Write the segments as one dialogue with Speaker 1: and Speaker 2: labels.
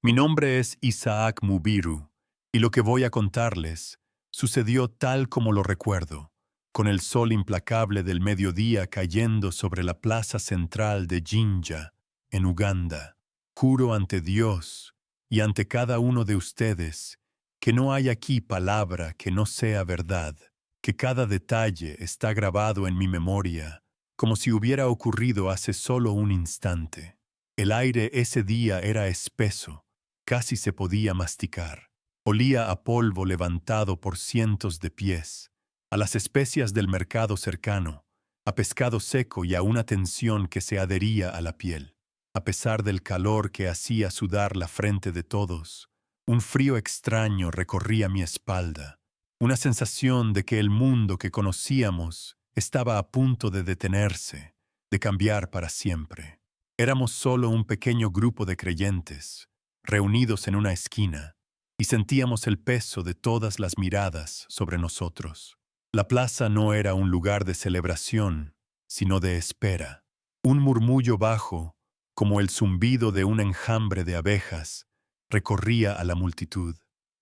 Speaker 1: Mi nombre es Isaac Mubiru, y lo que voy a contarles sucedió tal como lo recuerdo, con el sol implacable del mediodía cayendo sobre la plaza central de Jinja, en Uganda. Juro ante Dios y ante cada uno de ustedes que no hay aquí palabra que no sea verdad, que cada detalle está grabado en mi memoria, como si hubiera ocurrido hace solo un instante. El aire ese día era espeso, casi se podía masticar. Olía a polvo levantado por cientos de pies, a las especias del mercado cercano, a pescado seco y a una tensión que se adhería a la piel. A pesar del calor que hacía sudar la frente de todos, un frío extraño recorría mi espalda, una sensación de que el mundo que conocíamos estaba a punto de detenerse, de cambiar para siempre. Éramos solo un pequeño grupo de creyentes, reunidos en una esquina, y sentíamos el peso de todas las miradas sobre nosotros. La plaza no era un lugar de celebración, sino de espera. Un murmullo bajo, como el zumbido de un enjambre de abejas, recorría a la multitud.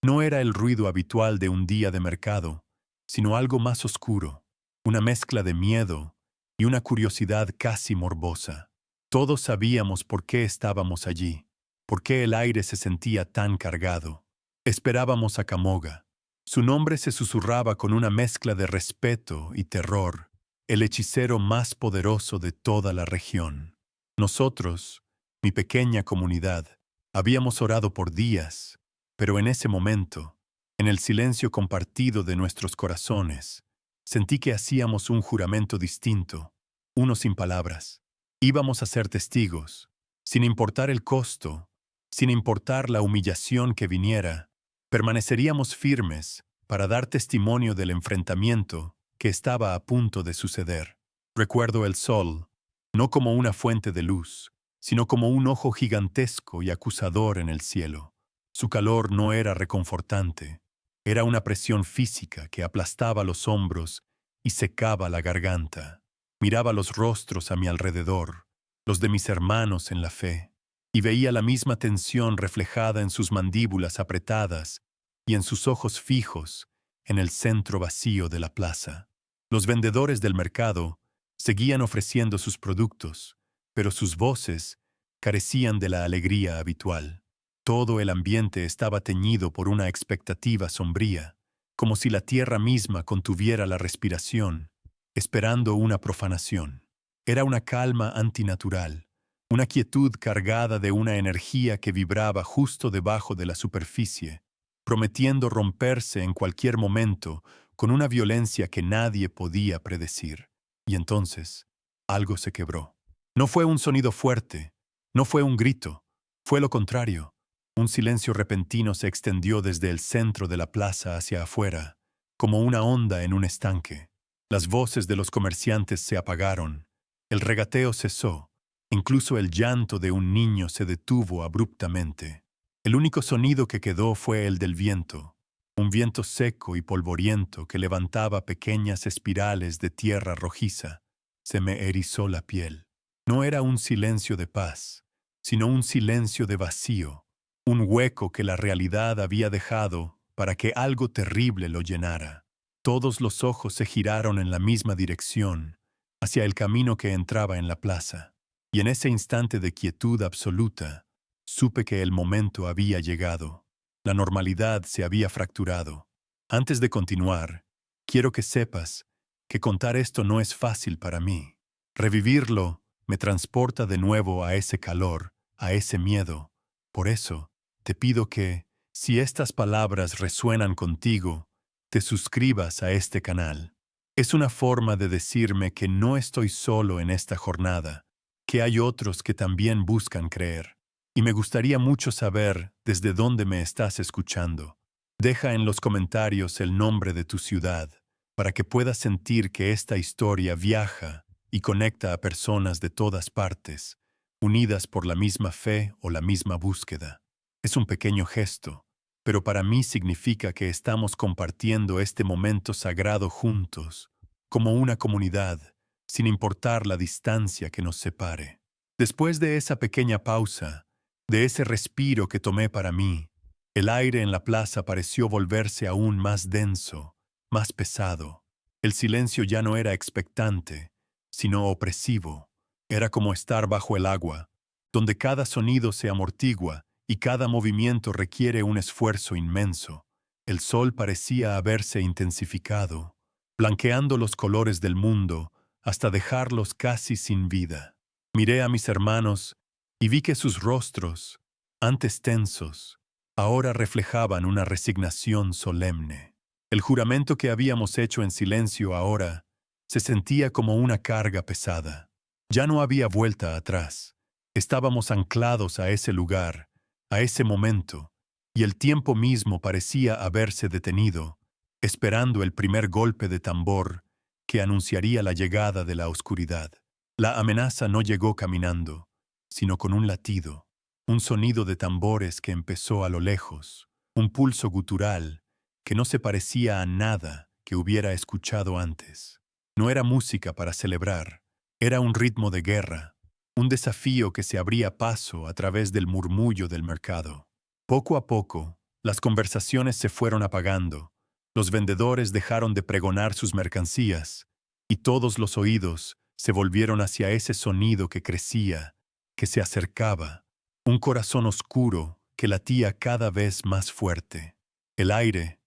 Speaker 1: No era el ruido habitual de un día de mercado, sino algo más oscuro, una mezcla de miedo y una curiosidad casi morbosa. Todos sabíamos por qué estábamos allí, por qué el aire se sentía tan cargado. Esperábamos a Kamoga. Su nombre se susurraba con una mezcla de respeto y terror, el hechicero más poderoso de toda la región. Nosotros, mi pequeña comunidad, habíamos orado por días, pero en ese momento, en el silencio compartido de nuestros corazones, sentí que hacíamos un juramento distinto, uno sin palabras. Íbamos a ser testigos, sin importar el costo, sin importar la humillación que viniera, permaneceríamos firmes para dar testimonio del enfrentamiento que estaba a punto de suceder. Recuerdo el sol, no como una fuente de luz, sino como un ojo gigantesco y acusador en el cielo. Su calor no era reconfortante, era una presión física que aplastaba los hombros y secaba la garganta. Miraba los rostros a mi alrededor, los de mis hermanos en la fe, y veía la misma tensión reflejada en sus mandíbulas apretadas y en sus ojos fijos en el centro vacío de la plaza. Los vendedores del mercado seguían ofreciendo sus productos, pero sus voces carecían de la alegría habitual. Todo el ambiente estaba teñido por una expectativa sombría, como si la tierra misma contuviera la respiración, esperando una profanación. Era una calma antinatural, una quietud cargada de una energía que vibraba justo debajo de la superficie, prometiendo romperse en cualquier momento con una violencia que nadie podía predecir. Y entonces, algo se quebró. No fue un sonido fuerte, no fue un grito, fue lo contrario. Un silencio repentino se extendió desde el centro de la plaza hacia afuera, como una onda en un estanque. Las voces de los comerciantes se apagaron, el regateo cesó, incluso el llanto de un niño se detuvo abruptamente. El único sonido que quedó fue el del viento, un viento seco y polvoriento que levantaba pequeñas espirales de tierra rojiza. Se me erizó la piel. No era un silencio de paz, sino un silencio de vacío, un hueco que la realidad había dejado para que algo terrible lo llenara. Todos los ojos se giraron en la misma dirección, hacia el camino que entraba en la plaza, y en ese instante de quietud absoluta, supe que el momento había llegado. La normalidad se había fracturado. Antes de continuar, quiero que sepas que contar esto no es fácil para mí. Revivirlo me transporta de nuevo a ese calor, a ese miedo. Por eso, te pido que, si estas palabras resuenan contigo, te suscribas a este canal. Es una forma de decirme que no estoy solo en esta jornada, que hay otros que también buscan creer. Y me gustaría mucho saber desde dónde me estás escuchando. Deja en los comentarios el nombre de tu ciudad, para que puedas sentir que esta historia viaja y conecta a personas de todas partes, unidas por la misma fe o la misma búsqueda. Es un pequeño gesto, pero para mí significa que estamos compartiendo este momento sagrado juntos, como una comunidad, sin importar la distancia que nos separe. Después de esa pequeña pausa, De ese respiro que tomé para mí, el aire en la plaza pareció volverse aún más denso, más pesado. El silencio ya no era expectante, sino opresivo. Era como estar bajo el agua, donde cada sonido se amortigua y cada movimiento requiere un esfuerzo inmenso. El sol parecía haberse intensificado, blanqueando los colores del mundo hasta dejarlos casi sin vida. Miré a mis hermanos y vi que sus rostros, antes tensos, ahora reflejaban una resignación solemne. El juramento que habíamos hecho en silencio ahora se sentía como una carga pesada. Ya no había vuelta atrás. Estábamos anclados a ese lugar, a ese momento, y el tiempo mismo parecía haberse detenido, esperando el primer golpe de tambor que anunciaría la llegada de la oscuridad. La amenaza no llegó caminando, sino con un latido, un sonido de tambores que empezó a lo lejos, un pulso gutural que no se parecía a nada que hubiera escuchado antes. No era música para celebrar, era un ritmo de guerra, un desafío que se abría paso a través del murmullo del mercado. Poco a poco, las conversaciones se fueron apagando, los vendedores dejaron de pregonar sus mercancías, y todos los oídos se volvieron hacia ese sonido que crecía, que se acercaba, un corazón oscuro que latía cada vez más fuerte. El aire,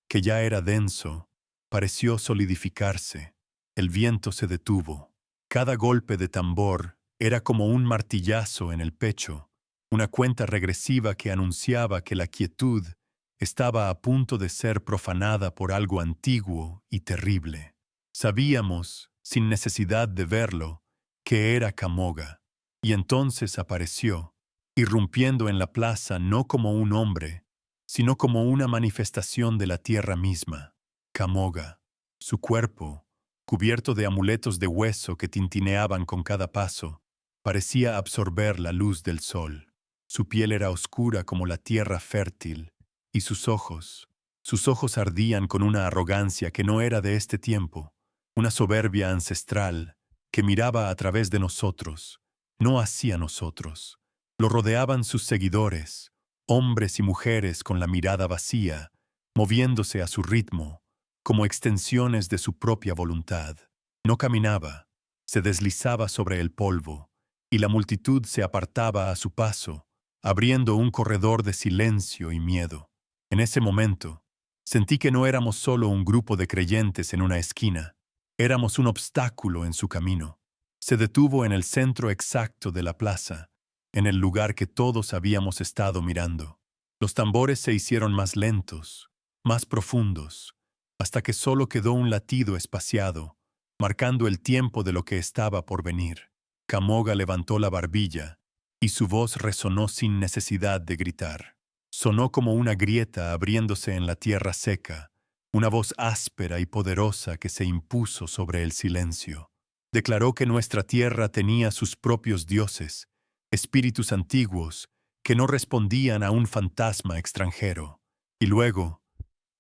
Speaker 1: que ya era denso, pareció solidificarse. El viento se detuvo. Cada golpe de tambor era como un martillazo en el pecho, una cuenta regresiva que anunciaba que la quietud estaba a punto de ser profanada por algo antiguo y terrible. Sabíamos, sin necesidad de verlo, que era Kamoga, y entonces apareció, irrumpiendo en la plaza no como un hombre, sino como una manifestación de la tierra misma. Kamoga, su cuerpo, cubierto de amuletos de hueso que tintineaban con cada paso, parecía absorber la luz del sol. Su piel era oscura como la tierra fértil, y sus ojos ardían con una arrogancia que no era de este tiempo, una soberbia ancestral que miraba a través de nosotros, no hacia nosotros. Lo rodeaban sus seguidores, hombres y mujeres con la mirada vacía, moviéndose a su ritmo, como extensiones de su propia voluntad. No caminaba, se deslizaba sobre el polvo, y la multitud se apartaba a su paso, abriendo un corredor de silencio y miedo. En ese momento, sentí que no éramos solo un grupo de creyentes en una esquina, éramos un obstáculo en su camino. Se detuvo en el centro exacto de la plaza, en el lugar que todos habíamos estado mirando. Los tambores se hicieron más lentos, más profundos, hasta que solo quedó un latido espaciado, marcando el tiempo de lo que estaba por venir. Kamoga levantó la barbilla, y su voz resonó sin necesidad de gritar. Sonó como una grieta abriéndose en la tierra seca, una voz áspera y poderosa que se impuso sobre el silencio. Declaró que nuestra tierra tenía sus propios dioses, espíritus antiguos que no respondían a un fantasma extranjero. Y luego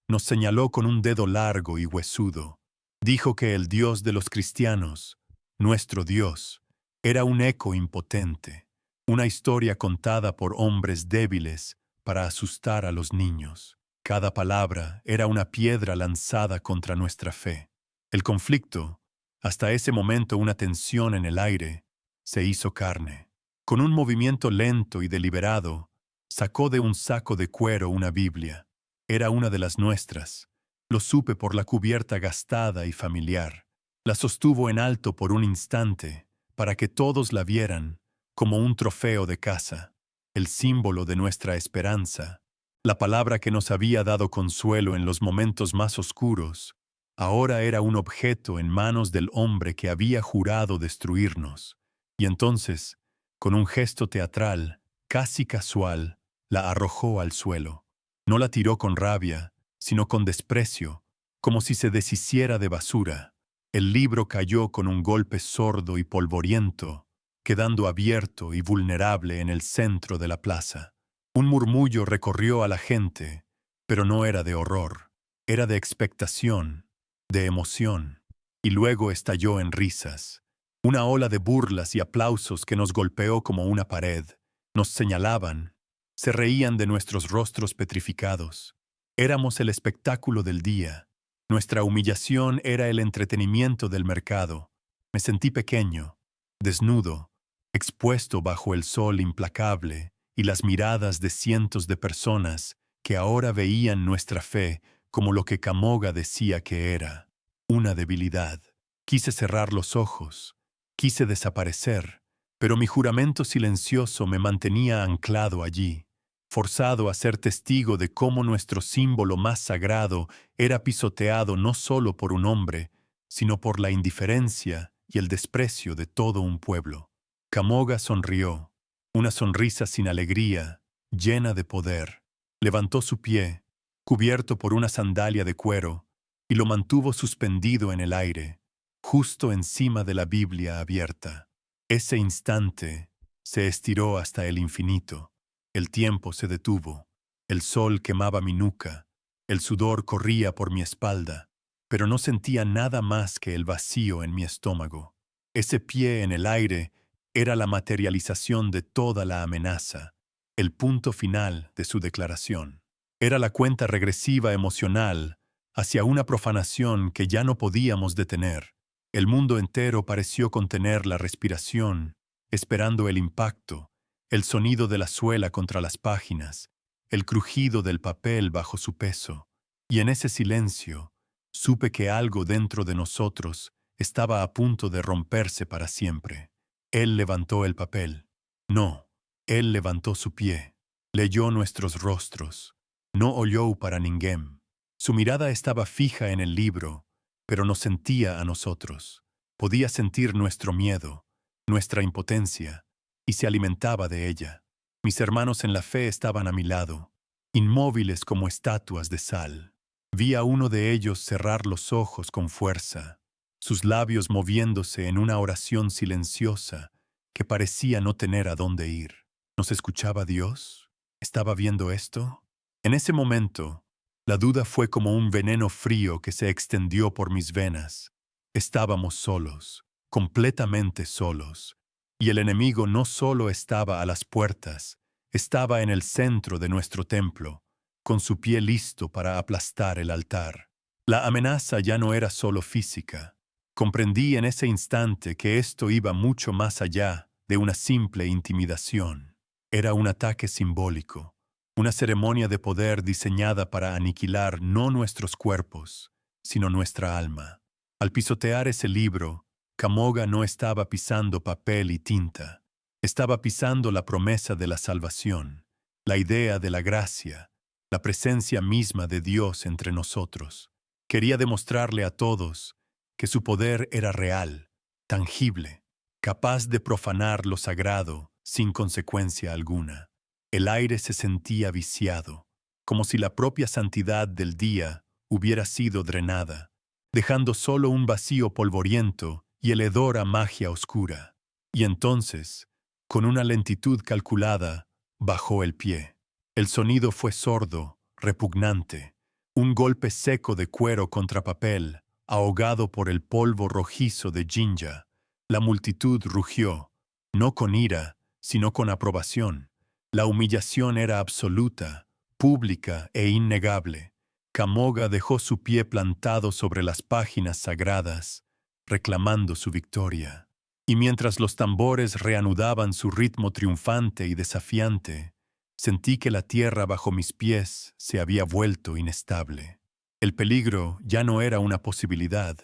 Speaker 1: nos señaló con un dedo largo y huesudo. Dijo que el Dios de los cristianos, nuestro Dios, era un eco impotente, una historia contada por hombres débiles para asustar a los niños. Cada palabra era una piedra lanzada contra nuestra fe. El conflicto, hasta ese momento una tensión en el aire, se hizo carne. Con un movimiento lento y deliberado, sacó de un saco de cuero una Biblia. Era una de las nuestras. Lo supe por la cubierta gastada y familiar. La sostuvo en alto por un instante, para que todos la vieran, como un trofeo de caza, el símbolo de nuestra esperanza, la palabra que nos había dado consuelo en los momentos más oscuros. Ahora era un objeto en manos del hombre que había jurado destruirnos. Y entonces, con un gesto teatral, casi casual, la arrojó al suelo. No la tiró con rabia, sino con desprecio, como si se deshiciera de basura. El libro cayó con un golpe sordo y polvoriento, quedando abierto y vulnerable en el centro de la plaza. Un murmullo recorrió a la gente, pero no era de horror, era de expectación, de emoción, y luego estalló en risas. Una ola de burlas y aplausos que nos golpeó como una pared, Nos señalaban, se reían de nuestros rostros petrificados. Éramos el espectáculo del día. Nuestra humillación era el entretenimiento del mercado. Me sentí pequeño, desnudo, expuesto bajo el sol implacable y las miradas de cientos de personas que ahora veían nuestra fe como lo que Kamoga decía que era, una debilidad. Quise cerrar los ojos, quise desaparecer, pero mi juramento silencioso me mantenía anclado allí, forzado a ser testigo de cómo nuestro símbolo más sagrado era pisoteado no solo por un hombre, sino por la indiferencia y el desprecio de todo un pueblo. Kamoga sonrió, una sonrisa sin alegría, llena de poder. Levantó su pie, cubierto por una sandalia de cuero, y lo mantuvo suspendido en el aire, justo encima de la Biblia abierta. Ese instante se estiró hasta el infinito. El tiempo se detuvo. El sol quemaba mi nuca. El sudor corría por mi espalda, pero no sentía nada más que el vacío en mi estómago. Ese pie en el aire era la materialización de toda la amenaza, el punto final de su declaración. Era la cuenta regresiva emocional hacia una profanación que ya no podíamos detener. El mundo entero pareció contener la respiración, esperando el impacto, el sonido de la suela contra las páginas, el crujido del papel bajo su peso. Y en ese silencio, supe que algo dentro de nosotros estaba a punto de romperse para siempre. Él levantó el papel. No, él levantó su pie. Leyó nuestros rostros. No oyó para ninguém. Su mirada estaba fija en el libro, pero nos sentía a nosotros. Podía sentir nuestro miedo, nuestra impotencia, y se alimentaba de ella. Mis hermanos en la fe estaban a mi lado, inmóviles como estatuas de sal. Vi a uno de ellos cerrar los ojos con fuerza, sus labios moviéndose en una oración silenciosa que parecía no tener a dónde ir. ¿Nos escuchaba Dios? ¿Estaba viendo esto? En ese momento, la duda fue como un veneno frío que se extendió por mis venas. Estábamos solos, completamente solos, y el enemigo no solo estaba a las puertas, estaba en el centro de nuestro templo, con su pie listo para aplastar el altar. La amenaza ya no era solo física. Comprendí en ese instante que esto iba mucho más allá de una simple intimidación. Era un ataque simbólico, una ceremonia de poder diseñada para aniquilar no nuestros cuerpos, sino nuestra alma. Al pisotear ese libro, Kamoga no estaba pisando papel y tinta. Estaba pisando la promesa de la salvación, la idea de la gracia, la presencia misma de Dios entre nosotros. Quería demostrarle a todos que su poder era real, tangible, capaz de profanar lo sagrado sin consecuencia alguna. El aire se sentía viciado, como si la propia santidad del día hubiera sido drenada, dejando solo un vacío polvoriento y el hedor a magia oscura. Y entonces, con una lentitud calculada, bajó el pie. El sonido fue sordo, repugnante, un golpe seco de cuero contra papel, ahogado por el polvo rojizo de Jinja. La multitud rugió, no con ira, sino con aprobación. La humillación era absoluta, pública e innegable. Kamoga dejó su pie plantado sobre las páginas sagradas, reclamando su victoria. Y mientras los tambores reanudaban su ritmo triunfante y desafiante, sentí que la tierra bajo mis pies se había vuelto inestable. El peligro ya no era una posibilidad,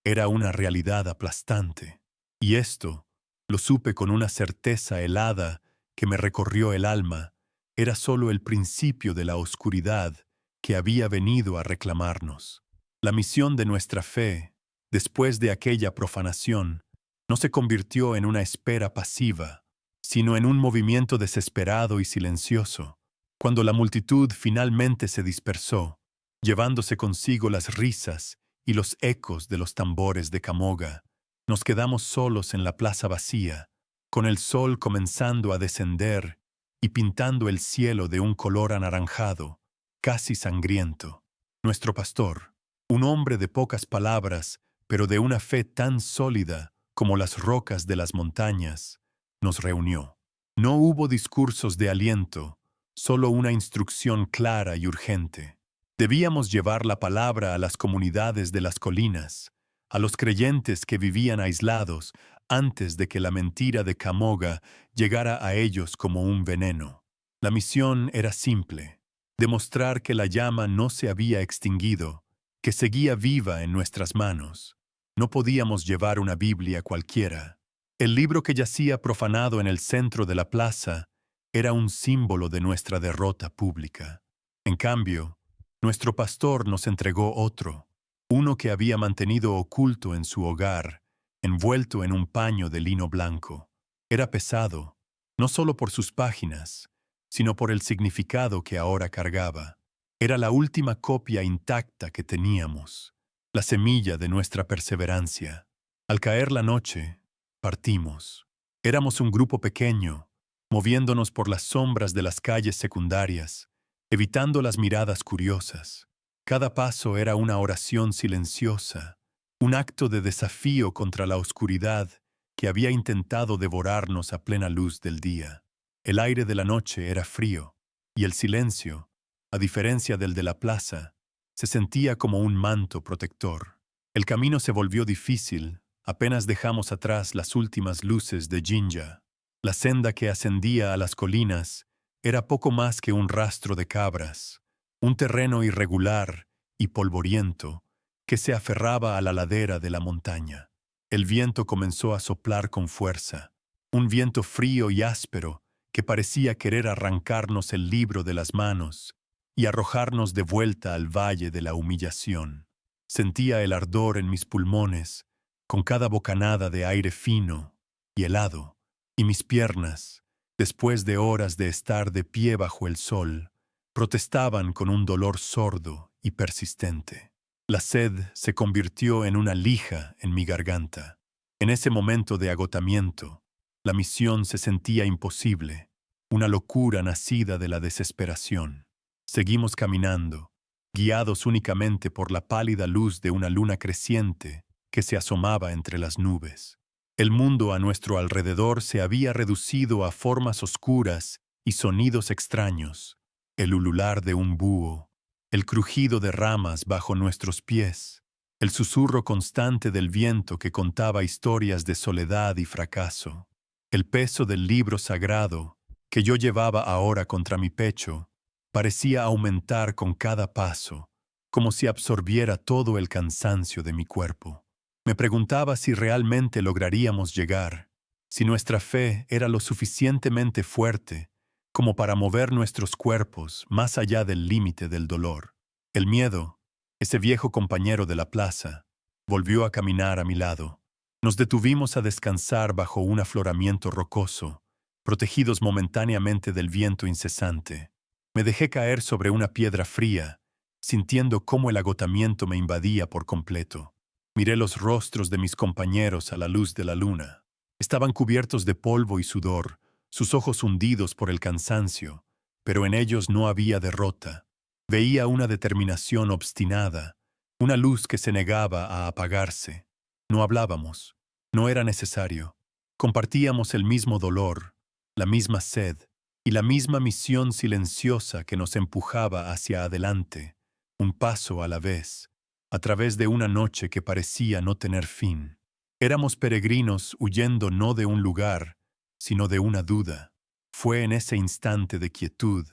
Speaker 1: era una realidad aplastante. Y esto, lo supe con una certeza helada que me recorrió el alma, era solo el principio de la oscuridad que había venido a reclamarnos. La misión de nuestra fe, después de aquella profanación, no se convirtió en una espera pasiva, sino en un movimiento desesperado y silencioso. Cuando la multitud finalmente se dispersó, llevándose consigo las risas y los ecos de los tambores de Kamoga, nos quedamos solos en la plaza vacía, con el sol comenzando a descender y pintando el cielo de un color anaranjado, casi sangriento. Nuestro pastor, un hombre de pocas palabras, pero de una fe tan sólida como las rocas de las montañas, nos reunió. No hubo discursos de aliento, solo una instrucción clara y urgente. Debíamos llevar la palabra a las comunidades de las colinas, a los creyentes que vivían aislados antes de que la mentira de Kamoga llegara a ellos como un veneno. La misión era simple: demostrar que la llama no se había extinguido, que seguía viva en nuestras manos. No podíamos llevar una Biblia cualquiera. El libro que yacía profanado en el centro de la plaza era un símbolo de nuestra derrota pública. En cambio, nuestro pastor nos entregó otro, uno que había mantenido oculto en su hogar, envuelto en un paño de lino blanco. Era pesado, no solo por sus páginas, sino por el significado que ahora cargaba. Era la última copia intacta que teníamos, la semilla de nuestra perseverancia. Al caer la noche, partimos. Éramos un grupo pequeño, moviéndonos por las sombras de las calles secundarias, evitando las miradas curiosas. Cada paso era una oración silenciosa, un acto de desafío contra la oscuridad que había intentado devorarnos a plena luz del día. El aire de la noche era frío, y el silencio, a diferencia del de la plaza, se sentía como un manto protector. El camino se volvió difícil, apenas dejamos atrás las últimas luces de Jinja. La senda que ascendía a las colinas era poco más que un rastro de cabras, un terreno irregular y polvoriento que se aferraba a la ladera de la montaña. El viento comenzó a soplar con fuerza, un viento frío y áspero que parecía querer arrancarnos el libro de las manos y arrojarnos de vuelta al valle de la humillación. Sentía el ardor en mis pulmones con cada bocanada de aire fino y helado, y mis piernas, después de horas de estar de pie bajo el sol, protestaban con un dolor sordo y persistente. La sed se convirtió en una lija en mi garganta. En ese momento de agotamiento, la misión se sentía imposible, una locura nacida de la desesperación. Seguimos caminando, guiados únicamente por la pálida luz de una luna creciente que se asomaba entre las nubes. El mundo a nuestro alrededor se había reducido a formas oscuras y sonidos extraños: el ulular de un búho, el crujido de ramas bajo nuestros pies, el susurro constante del viento que contaba historias de soledad y fracaso. El peso del libro sagrado, que yo llevaba ahora contra mi pecho, parecía aumentar con cada paso, como si absorbiera todo el cansancio de mi cuerpo. Me preguntaba si realmente lograríamos llegar, si nuestra fe era lo suficientemente fuerte como para mover nuestros cuerpos más allá del límite del dolor. El miedo, ese viejo compañero de la plaza, volvió a caminar a mi lado. Nos detuvimos a descansar bajo un afloramiento rocoso, protegidos momentáneamente del viento incesante. Me dejé caer sobre una piedra fría, sintiendo cómo el agotamiento me invadía por completo. Miré los rostros de mis compañeros a la luz de la luna. Estaban cubiertos de polvo y sudor, sus ojos hundidos por el cansancio, pero en ellos no había derrota. Veía una determinación obstinada, una luz que se negaba a apagarse. No hablábamos, no era necesario. Compartíamos el mismo dolor, la misma sed y la misma misión silenciosa que nos empujaba hacia adelante, un paso a la vez, a través de una noche que parecía no tener fin. Éramos peregrinos huyendo no de un lugar, sino de una duda. Fue en ese instante de quietud,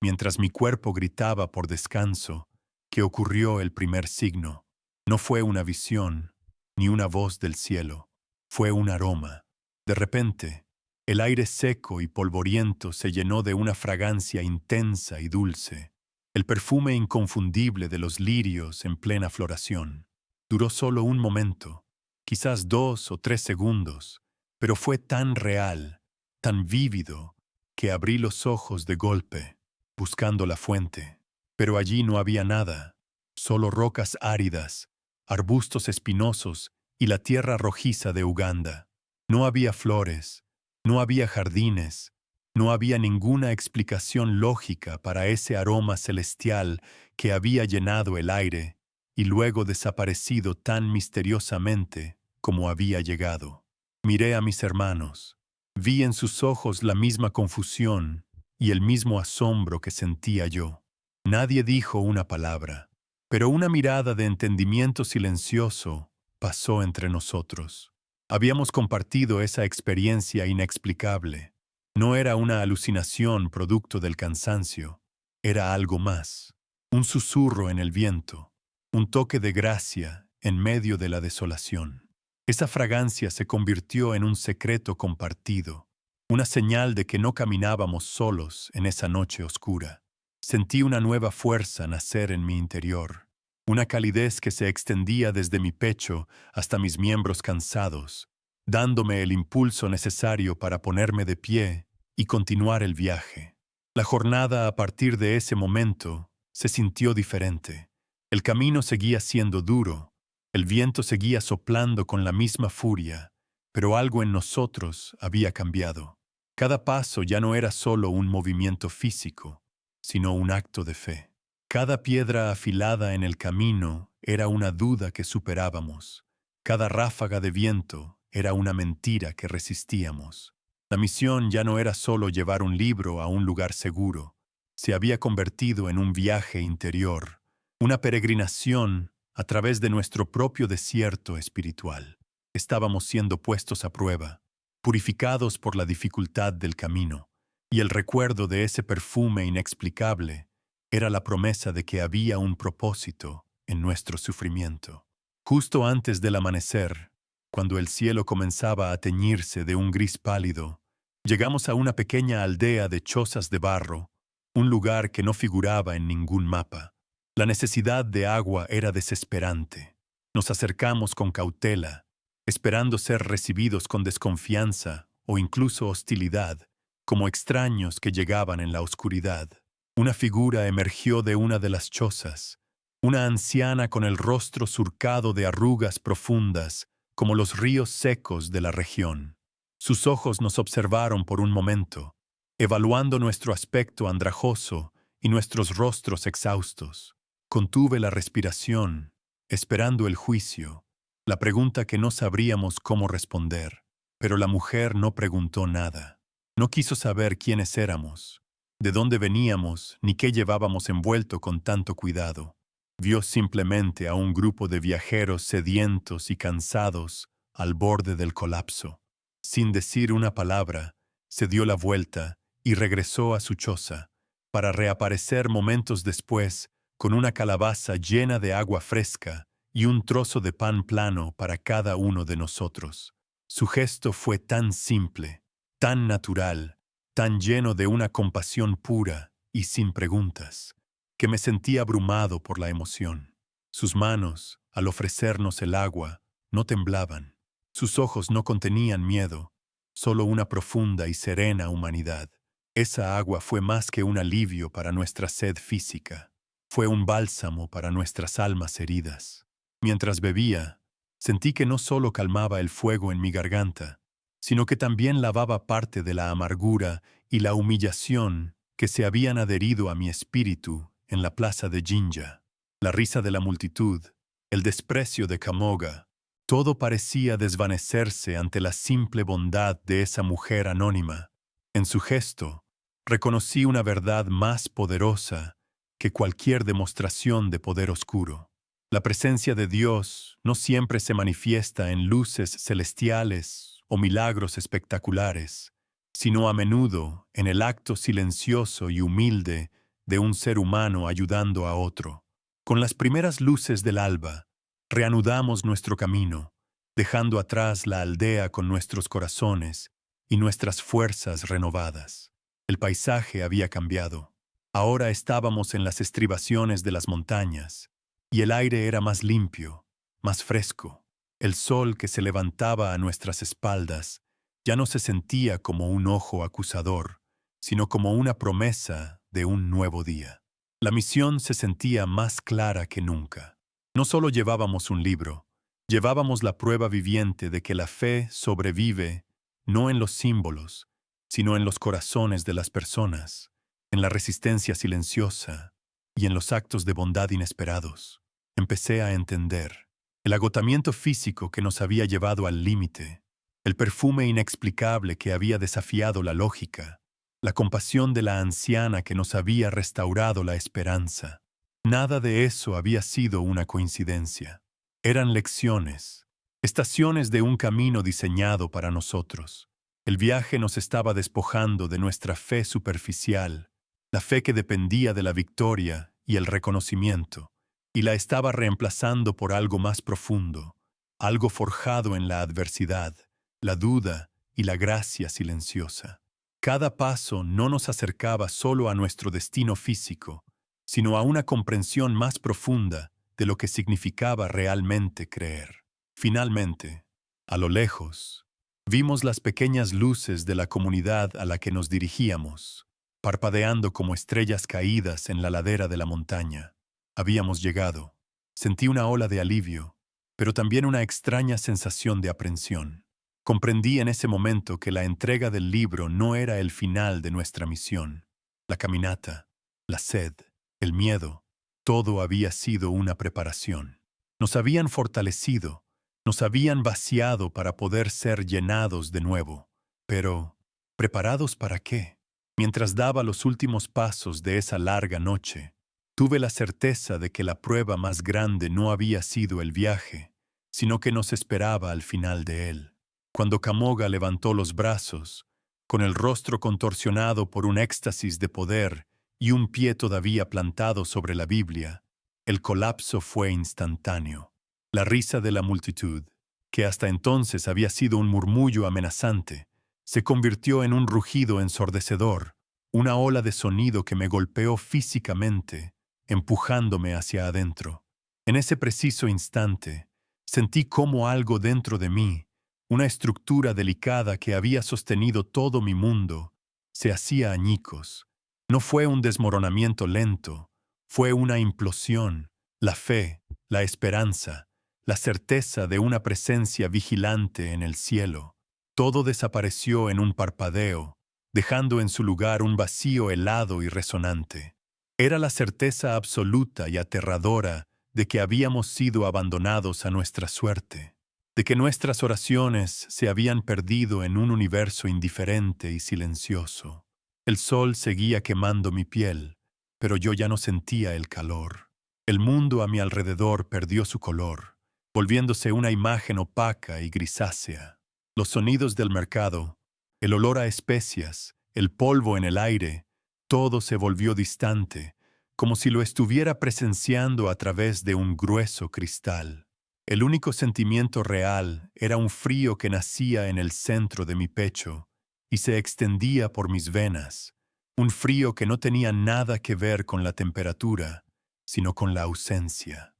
Speaker 1: mientras mi cuerpo gritaba por descanso, que ocurrió el primer signo. No fue una visión, ni una voz del cielo. Fue un aroma. De repente, el aire seco y polvoriento se llenó de una fragancia intensa y dulce, el perfume inconfundible de los lirios en plena floración. Duró solo un momento, quizás 2 o 3 segundos, pero fue tan real, tan vívido, que abrí los ojos de golpe, buscando la fuente. Pero allí no había nada, solo rocas áridas, arbustos espinosos y la tierra rojiza de Uganda. No había flores, no había jardines, no había ninguna explicación lógica para ese aroma celestial que había llenado el aire y luego desaparecido tan misteriosamente como había llegado. Miré a mis hermanos. Vi en sus ojos la misma confusión y el mismo asombro que sentía yo. Nadie dijo una palabra, pero una mirada de entendimiento silencioso pasó entre nosotros. Habíamos compartido esa experiencia inexplicable. No era una alucinación producto del cansancio, era algo más. Un susurro en el viento, un toque de gracia en medio de la desolación. Esa fragancia se convirtió en un secreto compartido, una señal de que no caminábamos solos en esa noche oscura. Sentí una nueva fuerza nacer en mi interior, una calidez que se extendía desde mi pecho hasta mis miembros cansados, dándome el impulso necesario para ponerme de pie y continuar el viaje. La jornada a partir de ese momento se sintió diferente. El camino seguía siendo duro, el viento seguía soplando con la misma furia, pero algo en nosotros había cambiado. Cada paso ya no era solo un movimiento físico, sino un acto de fe. Cada piedra afilada en el camino era una duda que superábamos. Cada ráfaga de viento era una mentira que resistíamos. La misión ya no era solo llevar un libro a un lugar seguro. Se había convertido en un viaje interior, una peregrinación a través de nuestro propio desierto espiritual. Estábamos siendo puestos a prueba, purificados por la dificultad del camino, y el recuerdo de ese perfume inexplicable era la promesa de que había un propósito en nuestro sufrimiento. Justo antes del amanecer, cuando el cielo comenzaba a teñirse de un gris pálido, llegamos a una pequeña aldea de chozas de barro, un lugar que no figuraba en ningún mapa. La necesidad de agua era desesperante. Nos acercamos con cautela, esperando ser recibidos con desconfianza o incluso hostilidad, como extraños que llegaban en la oscuridad. Una figura emergió de una de las chozas, una anciana con el rostro surcado de arrugas profundas, como los ríos secos de la región. Sus ojos nos observaron por un momento, evaluando nuestro aspecto andrajoso y nuestros rostros exhaustos. Contuve la respiración, esperando el juicio, la pregunta que no sabríamos cómo responder. Pero la mujer no preguntó nada. No quiso saber quiénes éramos, de dónde veníamos, ni qué llevábamos envuelto con tanto cuidado. Vio simplemente a un grupo de viajeros sedientos y cansados al borde del colapso. Sin decir una palabra, se dio la vuelta y regresó a su choza, para reaparecer momentos después con una calabaza llena de agua fresca y un trozo de pan plano para cada uno de nosotros. Su gesto fue tan simple, tan natural, tan lleno de una compasión pura y sin preguntas, que me sentí abrumado por la emoción. Sus manos, al ofrecernos el agua, no temblaban. Sus ojos no contenían miedo, solo una profunda y serena humanidad. Esa agua fue más que un alivio para nuestra sed física. Fue un bálsamo para nuestras almas heridas. Mientras bebía, sentí que no solo calmaba el fuego en mi garganta, sino que también lavaba parte de la amargura y la humillación que se habían adherido a mi espíritu en la plaza de Jinja. La risa de la multitud, el desprecio de Kamoga, todo parecía desvanecerse ante la simple bondad de esa mujer anónima. En su gesto, reconocí una verdad más poderosa que cualquier demostración de poder oscuro. La presencia de Dios no siempre se manifiesta en luces celestiales o milagros espectaculares, sino a menudo en el acto silencioso y humilde de un ser humano ayudando a otro. Con las primeras luces del alba, reanudamos nuestro camino, dejando atrás la aldea con nuestros corazones y nuestras fuerzas renovadas. El paisaje había cambiado. Ahora estábamos en las estribaciones de las montañas, y el aire era más limpio, más fresco. El sol que se levantaba a nuestras espaldas ya no se sentía como un ojo acusador, sino como una promesa de un nuevo día. La misión se sentía más clara que nunca. No solo llevábamos un libro, llevábamos la prueba viviente de que la fe sobrevive no en los símbolos, sino en los corazones de las personas, en la resistencia silenciosa y en los actos de bondad inesperados. Empecé a entender el agotamiento físico que nos había llevado al límite, el perfume inexplicable que había desafiado la lógica, la compasión de la anciana que nos había restaurado la esperanza. Nada de eso había sido una coincidencia. Eran lecciones, estaciones de un camino diseñado para nosotros. El viaje nos estaba despojando de nuestra fe superficial, la fe que dependía de la victoria y el reconocimiento, y la estaba reemplazando por algo más profundo, algo forjado en la adversidad, la duda y la gracia silenciosa. Cada paso no nos acercaba solo a nuestro destino físico, sino a una comprensión más profunda de lo que significaba realmente creer. Finalmente, a lo lejos, vimos las pequeñas luces de la comunidad a la que nos dirigíamos, parpadeando como estrellas caídas en la ladera de la montaña. Habíamos llegado. Sentí una ola de alivio, pero también una extraña sensación de aprensión. Comprendí en ese momento que la entrega del libro no era el final de nuestra misión. La caminata, la sed, el miedo, todo había sido una preparación. Nos habían fortalecido, nos habían vaciado para poder ser llenados de nuevo. Pero, ¿preparados para qué? Mientras daba los últimos pasos de esa larga noche, tuve la certeza de que la prueba más grande no había sido el viaje, sino que nos esperaba al final de él. Cuando Kamoga levantó los brazos, con el rostro contorsionado por un éxtasis de poder y un pie todavía plantado sobre la Biblia, el colapso fue instantáneo. La risa de la multitud, que hasta entonces había sido un murmullo amenazante, se convirtió en un rugido ensordecedor, una ola de sonido que me golpeó físicamente, empujándome hacia adentro. En ese preciso instante, sentí cómo algo dentro de mí, una estructura delicada que había sostenido todo mi mundo, se hacía añicos. No fue un desmoronamiento lento, fue una implosión, la fe, la esperanza, la certeza de una presencia vigilante en el cielo. Todo desapareció en un parpadeo, dejando en su lugar un vacío helado y resonante. Era la certeza absoluta y aterradora de que habíamos sido abandonados a nuestra suerte, de que nuestras oraciones se habían perdido en un universo indiferente y silencioso. El sol seguía quemando mi piel, pero yo ya no sentía el calor. El mundo a mi alrededor perdió su color, volviéndose una imagen opaca y grisácea. Los sonidos del mercado, el olor a especias, el polvo en el aire, todo se volvió distante, como si lo estuviera presenciando a través de un grueso cristal. El único sentimiento real era un frío que nacía en el centro de mi pecho y se extendía por mis venas, un frío que no tenía nada que ver con la temperatura, sino con la ausencia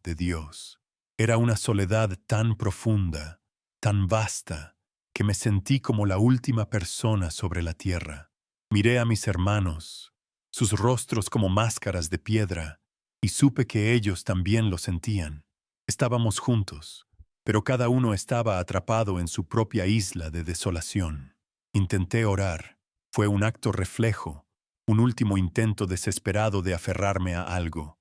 Speaker 1: de Dios. Era una soledad tan profunda, tan vasta, que me sentí como la última persona sobre la tierra. Miré a mis hermanos, sus rostros como máscaras de piedra, y supe que ellos también lo sentían. Estábamos juntos, pero cada uno estaba atrapado en su propia isla de desolación. Intenté orar. Fue un acto reflejo, un último intento desesperado de aferrarme a algo.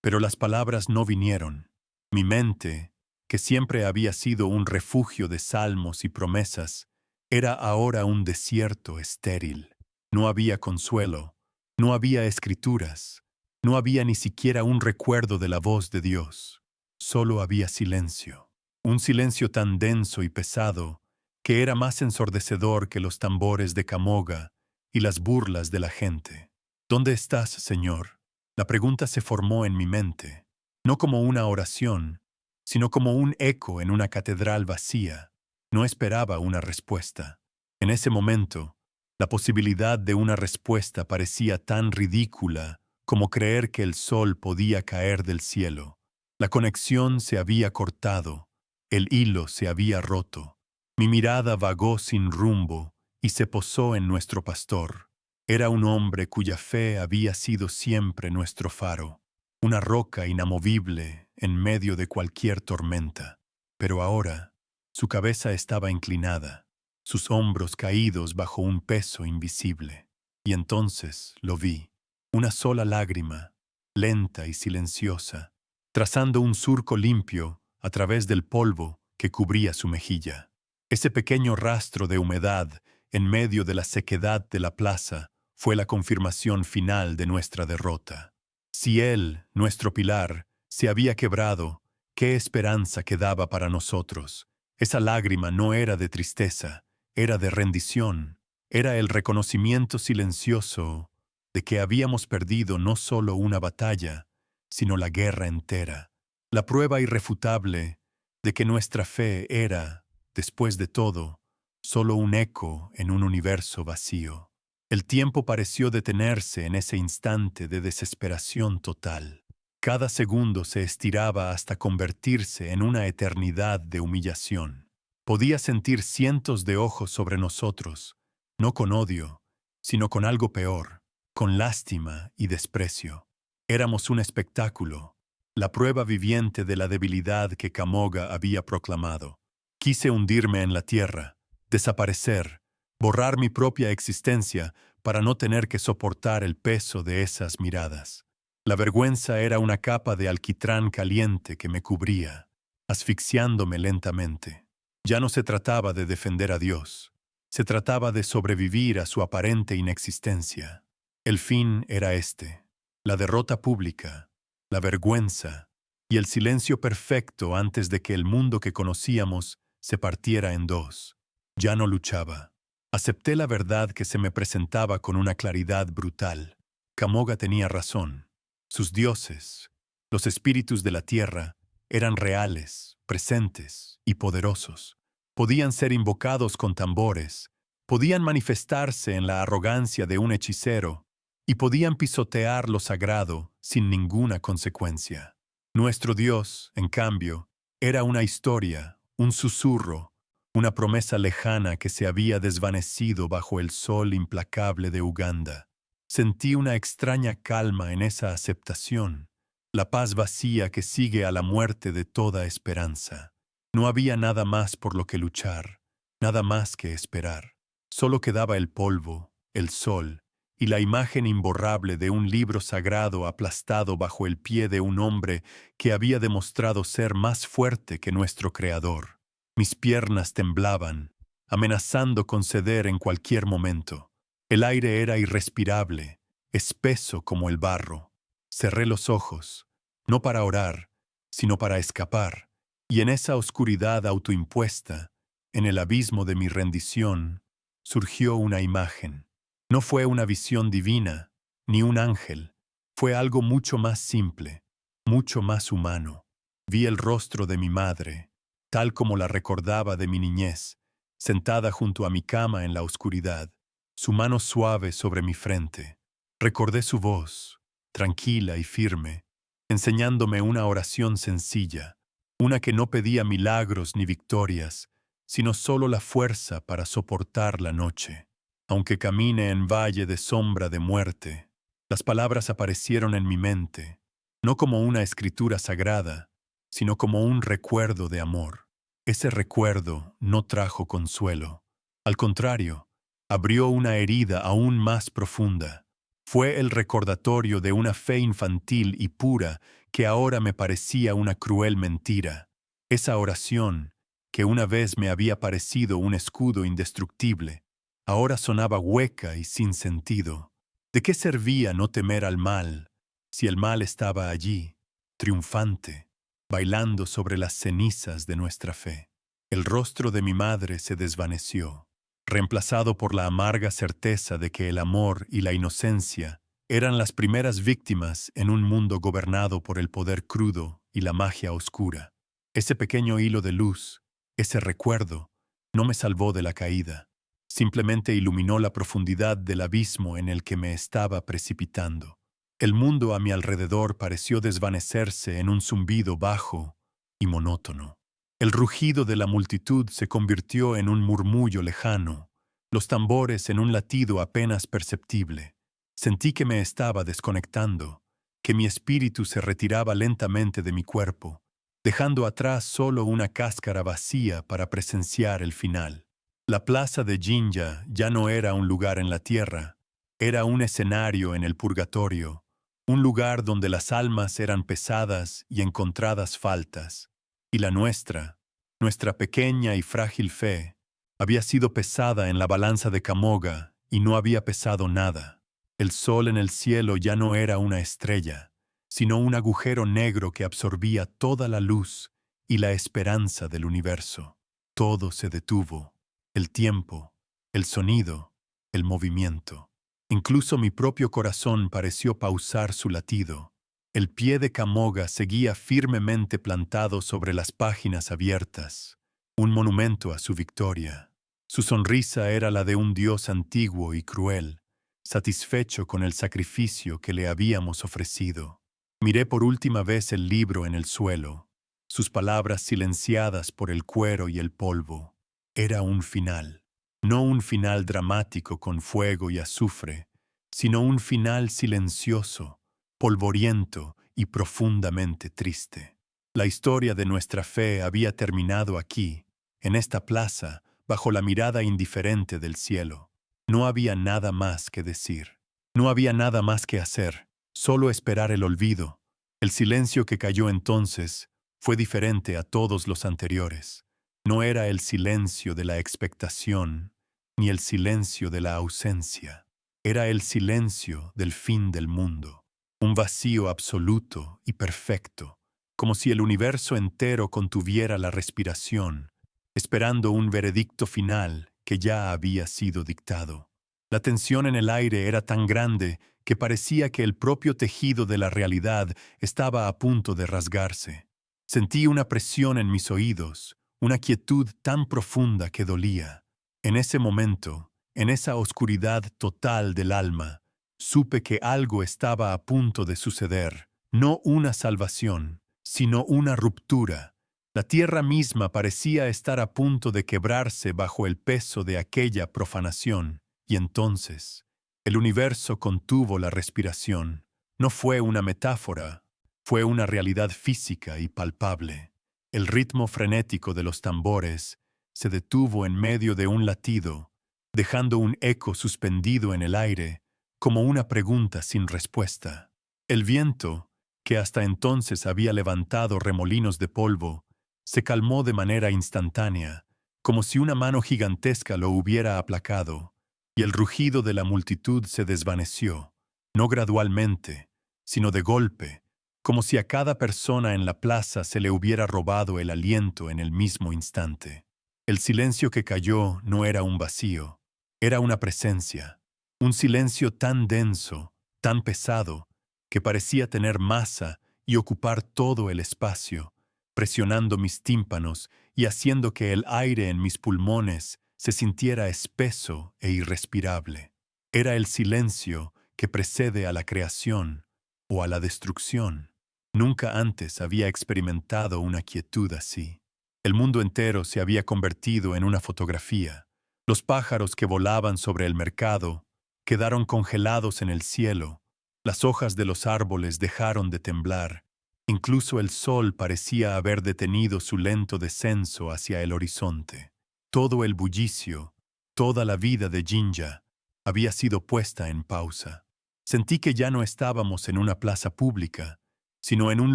Speaker 1: Pero las palabras no vinieron. Mi mente, que siempre había sido un refugio de salmos y promesas, era ahora un desierto estéril. No había consuelo, no había escrituras, no había ni siquiera un recuerdo de la voz de Dios. Solo había silencio. Un silencio tan denso y pesado que era más ensordecedor que los tambores de Kamoga y las burlas de la gente. ¿Dónde estás, Señor? La pregunta se formó en mi mente, no como una oración, sino como un eco en una catedral vacía. No esperaba una respuesta. En ese momento, la posibilidad de una respuesta parecía tan ridícula como creer que el sol podía caer del cielo. La conexión se había cortado, el hilo se había roto. Mi mirada vagó sin rumbo y se posó en nuestro pastor. Era un hombre cuya fe había sido siempre nuestro faro, una roca inamovible en medio de cualquier tormenta. Pero ahora, su cabeza estaba inclinada, sus hombros caídos bajo un peso invisible. Y entonces lo vi. Una sola lágrima, lenta y silenciosa, trazando un surco limpio a través del polvo que cubría su mejilla. Ese pequeño rastro de humedad en medio de la sequedad de la plaza fue la confirmación final de nuestra derrota. Si él, nuestro pilar, se había quebrado, ¿qué esperanza quedaba para nosotros? Esa lágrima no era de tristeza, era de rendición, era el reconocimiento silencioso de que habíamos perdido no solo una batalla, sino la guerra entera, la prueba irrefutable de que nuestra fe era, después de todo, solo un eco en un universo vacío. El tiempo pareció detenerse en ese instante de desesperación total. Cada segundo se estiraba hasta convertirse en una eternidad de humillación. Podía sentir cientos de ojos sobre nosotros, no con odio, sino con algo peor, con lástima y desprecio. Éramos un espectáculo, la prueba viviente de la debilidad que Kamoga había proclamado. Quise hundirme en la tierra, desaparecer, borrar mi propia existencia para no tener que soportar el peso de esas miradas. La vergüenza era una capa de alquitrán caliente que me cubría, asfixiándome lentamente. Ya no se trataba de defender a Dios, se trataba de sobrevivir a su aparente inexistencia. El fin era este, la derrota pública, la vergüenza y el silencio perfecto antes de que el mundo que conocíamos se partiera en dos. Ya no luchaba. Acepté la verdad que se me presentaba con una claridad brutal. Kamoga tenía razón. Sus dioses, los espíritus de la tierra, eran reales, presentes y poderosos. Podían ser invocados con tambores, podían manifestarse en la arrogancia de un hechicero y podían pisotear lo sagrado sin ninguna consecuencia. Nuestro Dios, en cambio, era una historia, un susurro, una promesa lejana que se había desvanecido bajo el sol implacable de Uganda. Sentí una extraña calma en esa aceptación, la paz vacía que sigue a la muerte de toda esperanza. No había nada más por lo que luchar, nada más que esperar. Solo quedaba el polvo, el sol y la imagen imborrable de un libro sagrado aplastado bajo el pie de un hombre que había demostrado ser más fuerte que nuestro Creador. Mis piernas temblaban, amenazando con ceder en cualquier momento. El aire era irrespirable, espeso como el barro. Cerré los ojos, no para orar, sino para escapar, y en esa oscuridad autoimpuesta, en el abismo de mi rendición, surgió una imagen. No fue una visión divina, ni un ángel, fue algo mucho más simple, mucho más humano. Vi el rostro de mi madre, tal como la recordaba de mi niñez, sentada junto a mi cama en la oscuridad, su mano suave sobre mi frente. Recordé su voz, tranquila y firme, enseñándome una oración sencilla, una que no pedía milagros ni victorias, sino solo la fuerza para soportar la noche. Aunque camine en valle de sombra de muerte, las palabras aparecieron en mi mente, no como una escritura sagrada, sino como un recuerdo de amor. Ese recuerdo no trajo consuelo. Al contrario, abrió una herida aún más profunda. Fue el recordatorio de una fe infantil y pura que ahora me parecía una cruel mentira. Esa oración, que una vez me había parecido un escudo indestructible, ahora sonaba hueca y sin sentido. ¿De qué servía no temer al mal, si el mal estaba allí, triunfante, bailando sobre las cenizas de nuestra fe? El rostro de mi madre se desvaneció, reemplazado por la amarga certeza de que el amor y la inocencia eran las primeras víctimas en un mundo gobernado por el poder crudo y la magia oscura. Ese pequeño hilo de luz, ese recuerdo, no me salvó de la caída. Simplemente iluminó la profundidad del abismo en el que me estaba precipitando. El mundo a mi alrededor pareció desvanecerse en un zumbido bajo y monótono. El rugido de la multitud se convirtió en un murmullo lejano, los tambores en un latido apenas perceptible. Sentí que me estaba desconectando, que mi espíritu se retiraba lentamente de mi cuerpo, dejando atrás solo una cáscara vacía para presenciar el final. La plaza de Jinja ya no era un lugar en la tierra, era un escenario en el purgatorio, un lugar donde las almas eran pesadas y encontradas faltas, y la nuestra Nuestra pequeña y frágil fe había sido pesada en la balanza de Kamoga y no había pesado nada. El sol en el cielo ya no era una estrella, sino un agujero negro que absorbía toda la luz y la esperanza del universo. Todo se detuvo: el tiempo, el sonido, el movimiento. Incluso mi propio corazón pareció pausar su latido. El pie de Kamoga seguía firmemente plantado sobre las páginas abiertas, un monumento a su victoria. Su sonrisa era la de un dios antiguo y cruel, satisfecho con el sacrificio que le habíamos ofrecido. Miré por última vez el libro en el suelo, sus palabras silenciadas por el cuero y el polvo. Era un final. No un final dramático con fuego y azufre, sino un final silencioso, polvoriento y profundamente triste. La historia de nuestra fe había terminado aquí, en esta plaza, bajo la mirada indiferente del cielo. No había nada más que decir. No había nada más que hacer, solo esperar el olvido. El silencio que cayó entonces fue diferente a todos los anteriores. No era el silencio de la expectación, ni el silencio de la ausencia. Era el silencio del fin del mundo. Un vacío absoluto y perfecto, como si el universo entero contuviera la respiración, esperando un veredicto final que ya había sido dictado. La tensión en el aire era tan grande que parecía que el propio tejido de la realidad estaba a punto de rasgarse. Sentí una presión en mis oídos, una quietud tan profunda que dolía. En ese momento, en esa oscuridad total del alma, supe que algo estaba a punto de suceder, no una salvación, sino una ruptura. La tierra misma parecía estar a punto de quebrarse bajo el peso de aquella profanación, y entonces el universo contuvo la respiración. No fue una metáfora, fue una realidad física y palpable. El ritmo frenético de los tambores se detuvo en medio de un latido, dejando un eco suspendido en el aire, como una pregunta sin respuesta. El viento, que hasta entonces había levantado remolinos de polvo, se calmó de manera instantánea, como si una mano gigantesca lo hubiera aplacado, y el rugido de la multitud se desvaneció, no gradualmente, sino de golpe, como si a cada persona en la plaza se le hubiera robado el aliento en el mismo instante. El silencio que cayó no era un vacío, era una presencia, un silencio tan denso, tan pesado, que parecía tener masa y ocupar todo el espacio, presionando mis tímpanos y haciendo que el aire en mis pulmones se sintiera espeso e irrespirable. Era el silencio que precede a la creación o a la destrucción. Nunca antes había experimentado una quietud así. El mundo entero se había convertido en una fotografía. Los pájaros que volaban sobre el mercado quedaron congelados en el cielo. Las hojas de los árboles dejaron de temblar. Incluso el sol parecía haber detenido su lento descenso hacia el horizonte. Todo el bullicio, toda la vida de Jinja había sido puesta en pausa. Sentí que ya no estábamos en una plaza pública, sino en un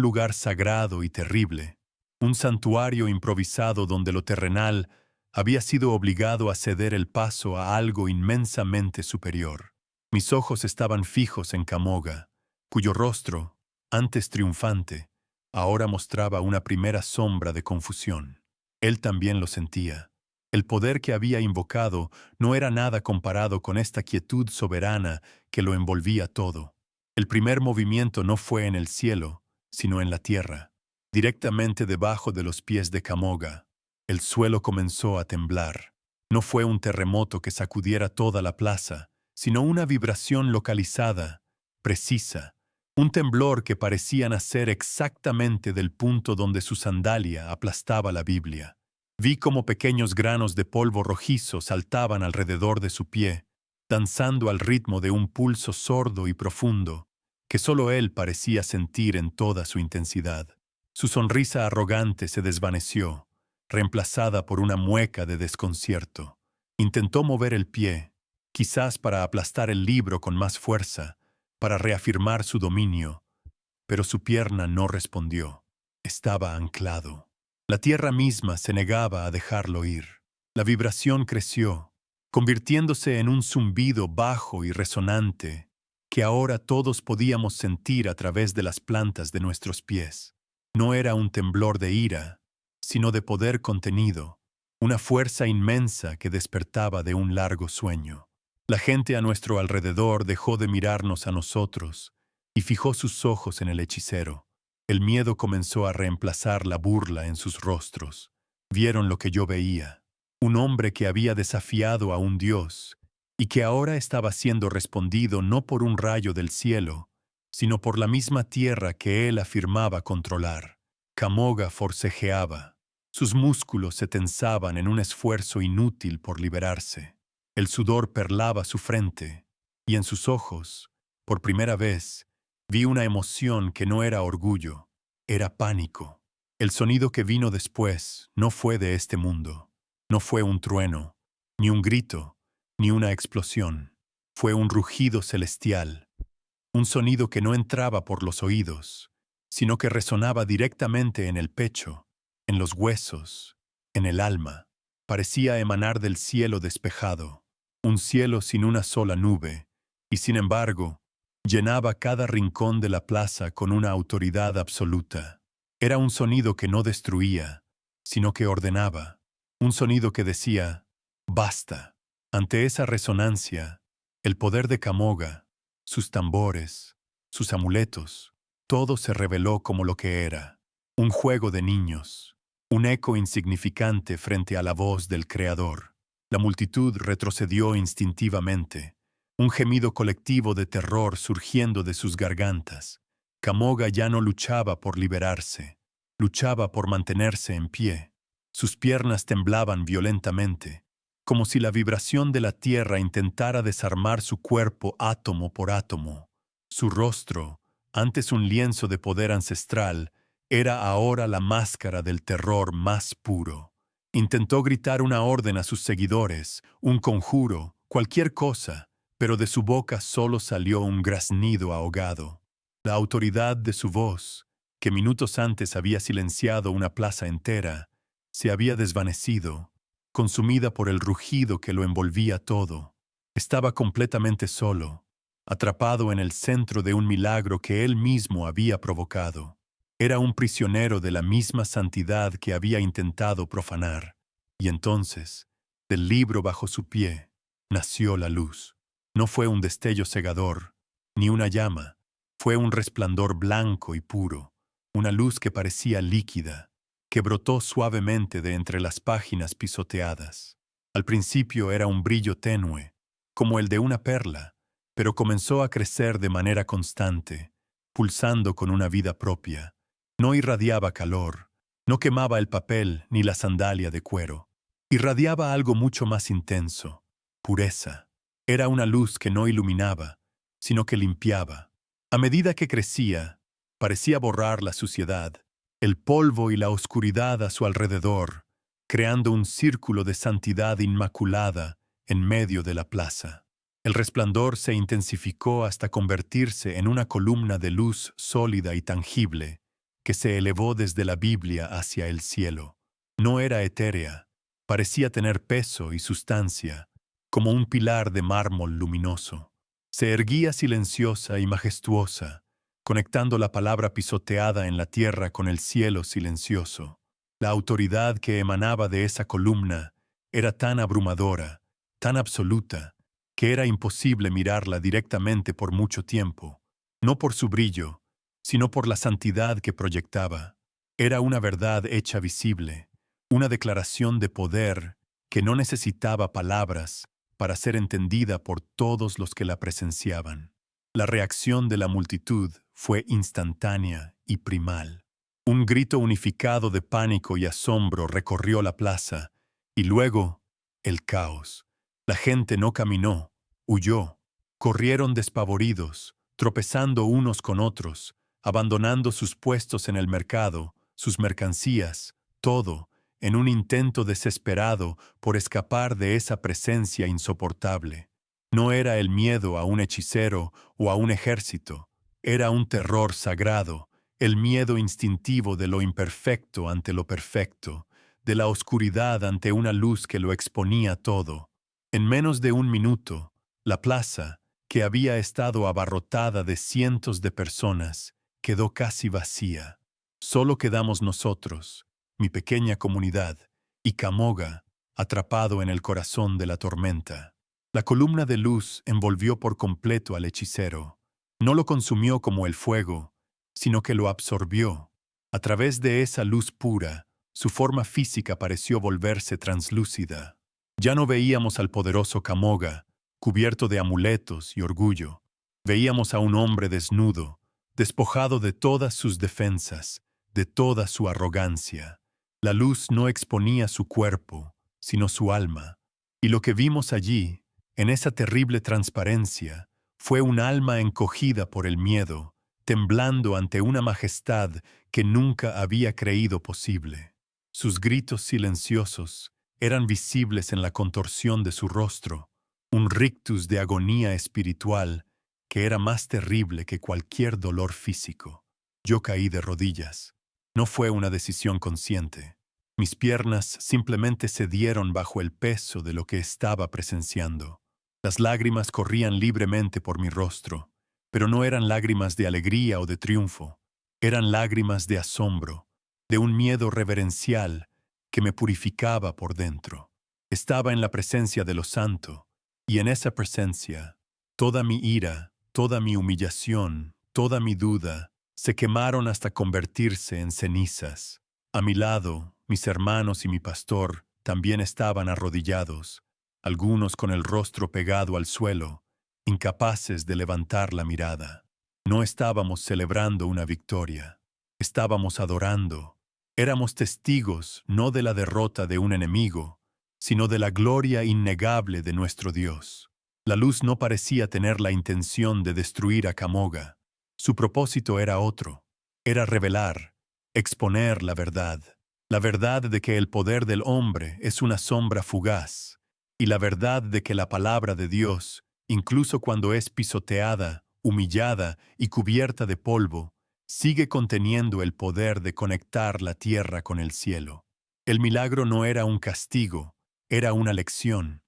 Speaker 1: lugar sagrado y terrible, un santuario improvisado donde lo terrenal había sido obligado a ceder el paso a algo inmensamente superior. Mis ojos estaban fijos en Kamoga, cuyo rostro, antes triunfante, ahora mostraba una primera sombra de confusión. Él también lo sentía. El poder que había invocado no era nada comparado con esta quietud soberana que lo envolvía todo. El primer movimiento no fue en el cielo, sino en la tierra, directamente debajo de los pies de Kamoga. El suelo comenzó a temblar. No fue un terremoto que sacudiera toda la plaza, sino una vibración localizada, precisa, un temblor que parecía nacer exactamente del punto donde su sandalia aplastaba la Biblia. Vi cómo pequeños granos de polvo rojizo saltaban alrededor de su pie, danzando al ritmo de un pulso sordo y profundo, que solo él parecía sentir en toda su intensidad. Su sonrisa arrogante se desvaneció, reemplazada por una mueca de desconcierto. Intentó mover el pie, quizás para aplastar el libro con más fuerza, para reafirmar su dominio, pero su pierna no respondió. Estaba anclado. La tierra misma se negaba a dejarlo ir. La vibración creció, convirtiéndose en un zumbido bajo y resonante que ahora todos podíamos sentir a través de las plantas de nuestros pies. No era un temblor de ira, sino de poder contenido, una fuerza inmensa que despertaba de un largo sueño. La gente a nuestro alrededor dejó de mirarnos a nosotros y fijó sus ojos en el hechicero. El miedo comenzó a reemplazar la burla en sus rostros. Vieron lo que yo veía, un hombre que había desafiado a un dios y que ahora estaba siendo respondido no por un rayo del cielo, sino por la misma tierra que él afirmaba controlar. Kamoga forcejeaba. Sus músculos se tensaban en un esfuerzo inútil por liberarse. El sudor perlaba su frente, y en sus ojos, por primera vez, vi una emoción que no era orgullo, era pánico. El sonido que vino después no fue de este mundo. No fue un trueno, ni un grito, ni una explosión. Fue un rugido celestial, un sonido que no entraba por los oídos, sino que resonaba directamente en el pecho, en los huesos, en el alma. Parecía emanar del cielo despejado, un cielo sin una sola nube, y sin embargo, llenaba cada rincón de la plaza con una autoridad absoluta. Era un sonido que no destruía, sino que ordenaba, un sonido que decía, basta. Ante esa resonancia, el poder de Kamoga, sus tambores, sus amuletos, todo se reveló como lo que era, un juego de niños, un eco insignificante frente a la voz del Creador. La multitud retrocedió instintivamente, un gemido colectivo de terror surgiendo de sus gargantas. Kamoga ya no luchaba por liberarse, luchaba por mantenerse en pie. Sus piernas temblaban violentamente, como si la vibración de la tierra intentara desarmar su cuerpo átomo por átomo. Su rostro, antes un lienzo de poder ancestral, era ahora la máscara del terror más puro. Intentó gritar una orden a sus seguidores, un conjuro, cualquier cosa, pero de su boca solo salió un graznido ahogado. La autoridad de su voz, que minutos antes había silenciado una plaza entera, se había desvanecido, consumida por el rugido que lo envolvía todo. Estaba completamente solo, atrapado en el centro de un milagro que él mismo había provocado. Era un prisionero de la misma santidad que había intentado profanar. Y entonces, del libro bajo su pie, nació la luz. No fue un destello cegador, ni una llama. Fue un resplandor blanco y puro, una luz que parecía líquida, que brotó suavemente de entre las páginas pisoteadas. Al principio era un brillo tenue, como el de una perla, pero comenzó a crecer de manera constante, pulsando con una vida propia. No irradiaba calor, no quemaba el papel ni la sandalia de cuero. Irradiaba algo mucho más intenso, pureza. Era una luz que no iluminaba, sino que limpiaba. A medida que crecía, parecía borrar la suciedad, el polvo y la oscuridad a su alrededor, creando un círculo de santidad inmaculada en medio de la plaza. El resplandor se intensificó hasta convertirse en una columna de luz sólida y tangible que se elevó desde la Biblia hacia el cielo. No era etérea, parecía tener peso y sustancia, como un pilar de mármol luminoso. Se erguía silenciosa y majestuosa, conectando la palabra pisoteada en la tierra con el cielo silencioso. La autoridad que emanaba de esa columna era tan abrumadora, tan absoluta, que era imposible mirarla directamente por mucho tiempo, no por su brillo, sino por la santidad que proyectaba. Era una verdad hecha visible, una declaración de poder que no necesitaba palabras para ser entendida por todos los que la presenciaban. La reacción de la multitud fue instantánea y primal. Un grito unificado de pánico y asombro recorrió la plaza, y luego el caos. La gente no caminó, huyó. Corrieron despavoridos, tropezando unos con otros, abandonando sus puestos en el mercado, sus mercancías, todo, en un intento desesperado por escapar de esa presencia insoportable. No era el miedo a un hechicero o a un ejército, era un terror sagrado, el miedo instintivo de lo imperfecto ante lo perfecto, de la oscuridad ante una luz que lo exponía todo. En menos de un minuto, la plaza, que había estado abarrotada de cientos de personas, quedó casi vacía. Solo quedamos nosotros, mi pequeña comunidad, y Kamoga, atrapado en el corazón de la tormenta. La columna de luz envolvió por completo al hechicero. No lo consumió como el fuego, sino que lo absorbió. A través de esa luz pura, su forma física pareció volverse translúcida. Ya no veíamos al poderoso Kamoga, cubierto de amuletos y orgullo. Veíamos a un hombre desnudo, despojado de todas sus defensas, de toda su arrogancia. La luz no exponía su cuerpo, sino su alma. Y lo que vimos allí, en esa terrible transparencia, fue un alma encogida por el miedo, temblando ante una majestad que nunca había creído posible. Sus gritos silenciosos eran visibles en la contorsión de su rostro, un rictus de agonía espiritual que era más terrible que cualquier dolor físico. Yo caí de rodillas. No fue una decisión consciente. Mis piernas simplemente cedieron bajo el peso de lo que estaba presenciando. Las lágrimas corrían libremente por mi rostro, pero no eran lágrimas de alegría o de triunfo. Eran lágrimas de asombro, de un miedo reverencial que me purificaba por dentro. Estaba en la presencia de lo santo, y en esa presencia, toda mi ira, toda mi humillación, toda mi duda, se quemaron hasta convertirse en cenizas. A mi lado, mis hermanos y mi pastor también estaban arrodillados, algunos con el rostro pegado al suelo, incapaces de levantar la mirada. No estábamos celebrando una victoria, estábamos adorando. Éramos testigos no de la derrota de un enemigo, sino de la gloria innegable de nuestro Dios. La luz no parecía tener la intención de destruir a Kamoga. Su propósito era otro, era revelar, exponer la verdad de que el poder del hombre es una sombra fugaz, y la verdad de que la palabra de Dios, incluso cuando es pisoteada, humillada y cubierta de polvo, sigue conteniendo el poder de conectar la tierra con el cielo. El milagro no era un castigo, era una lección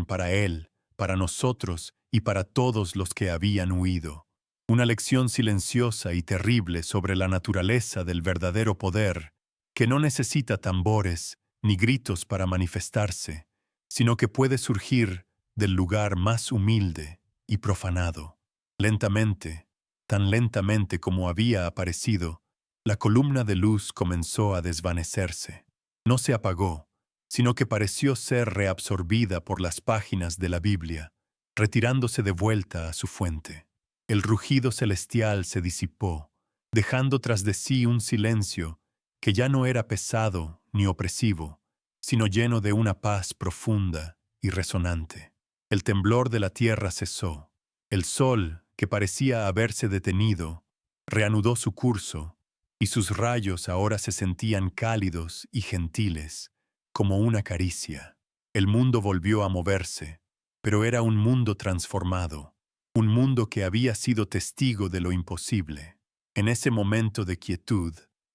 Speaker 1: para él, para nosotros y para todos los que habían huido. Una lección silenciosa y terrible sobre la naturaleza del verdadero poder, que no necesita tambores ni gritos para manifestarse, sino que puede surgir del lugar más humilde y profanado. Lentamente, tan lentamente como había aparecido, la columna de luz comenzó a desvanecerse. No se apagó, sino que pareció ser reabsorbida por las páginas de la Biblia, retirándose de vuelta a su fuente. El rugido celestial se disipó, dejando tras de sí un silencio que ya no era pesado ni opresivo, sino lleno de una paz profunda y resonante. El temblor de la tierra cesó. El sol, que parecía haberse detenido, reanudó su curso, y sus rayos ahora se sentían cálidos y gentiles, como una caricia. El mundo volvió a moverse, pero era un mundo transformado, un mundo que había sido testigo de lo imposible. En ese momento de quietud,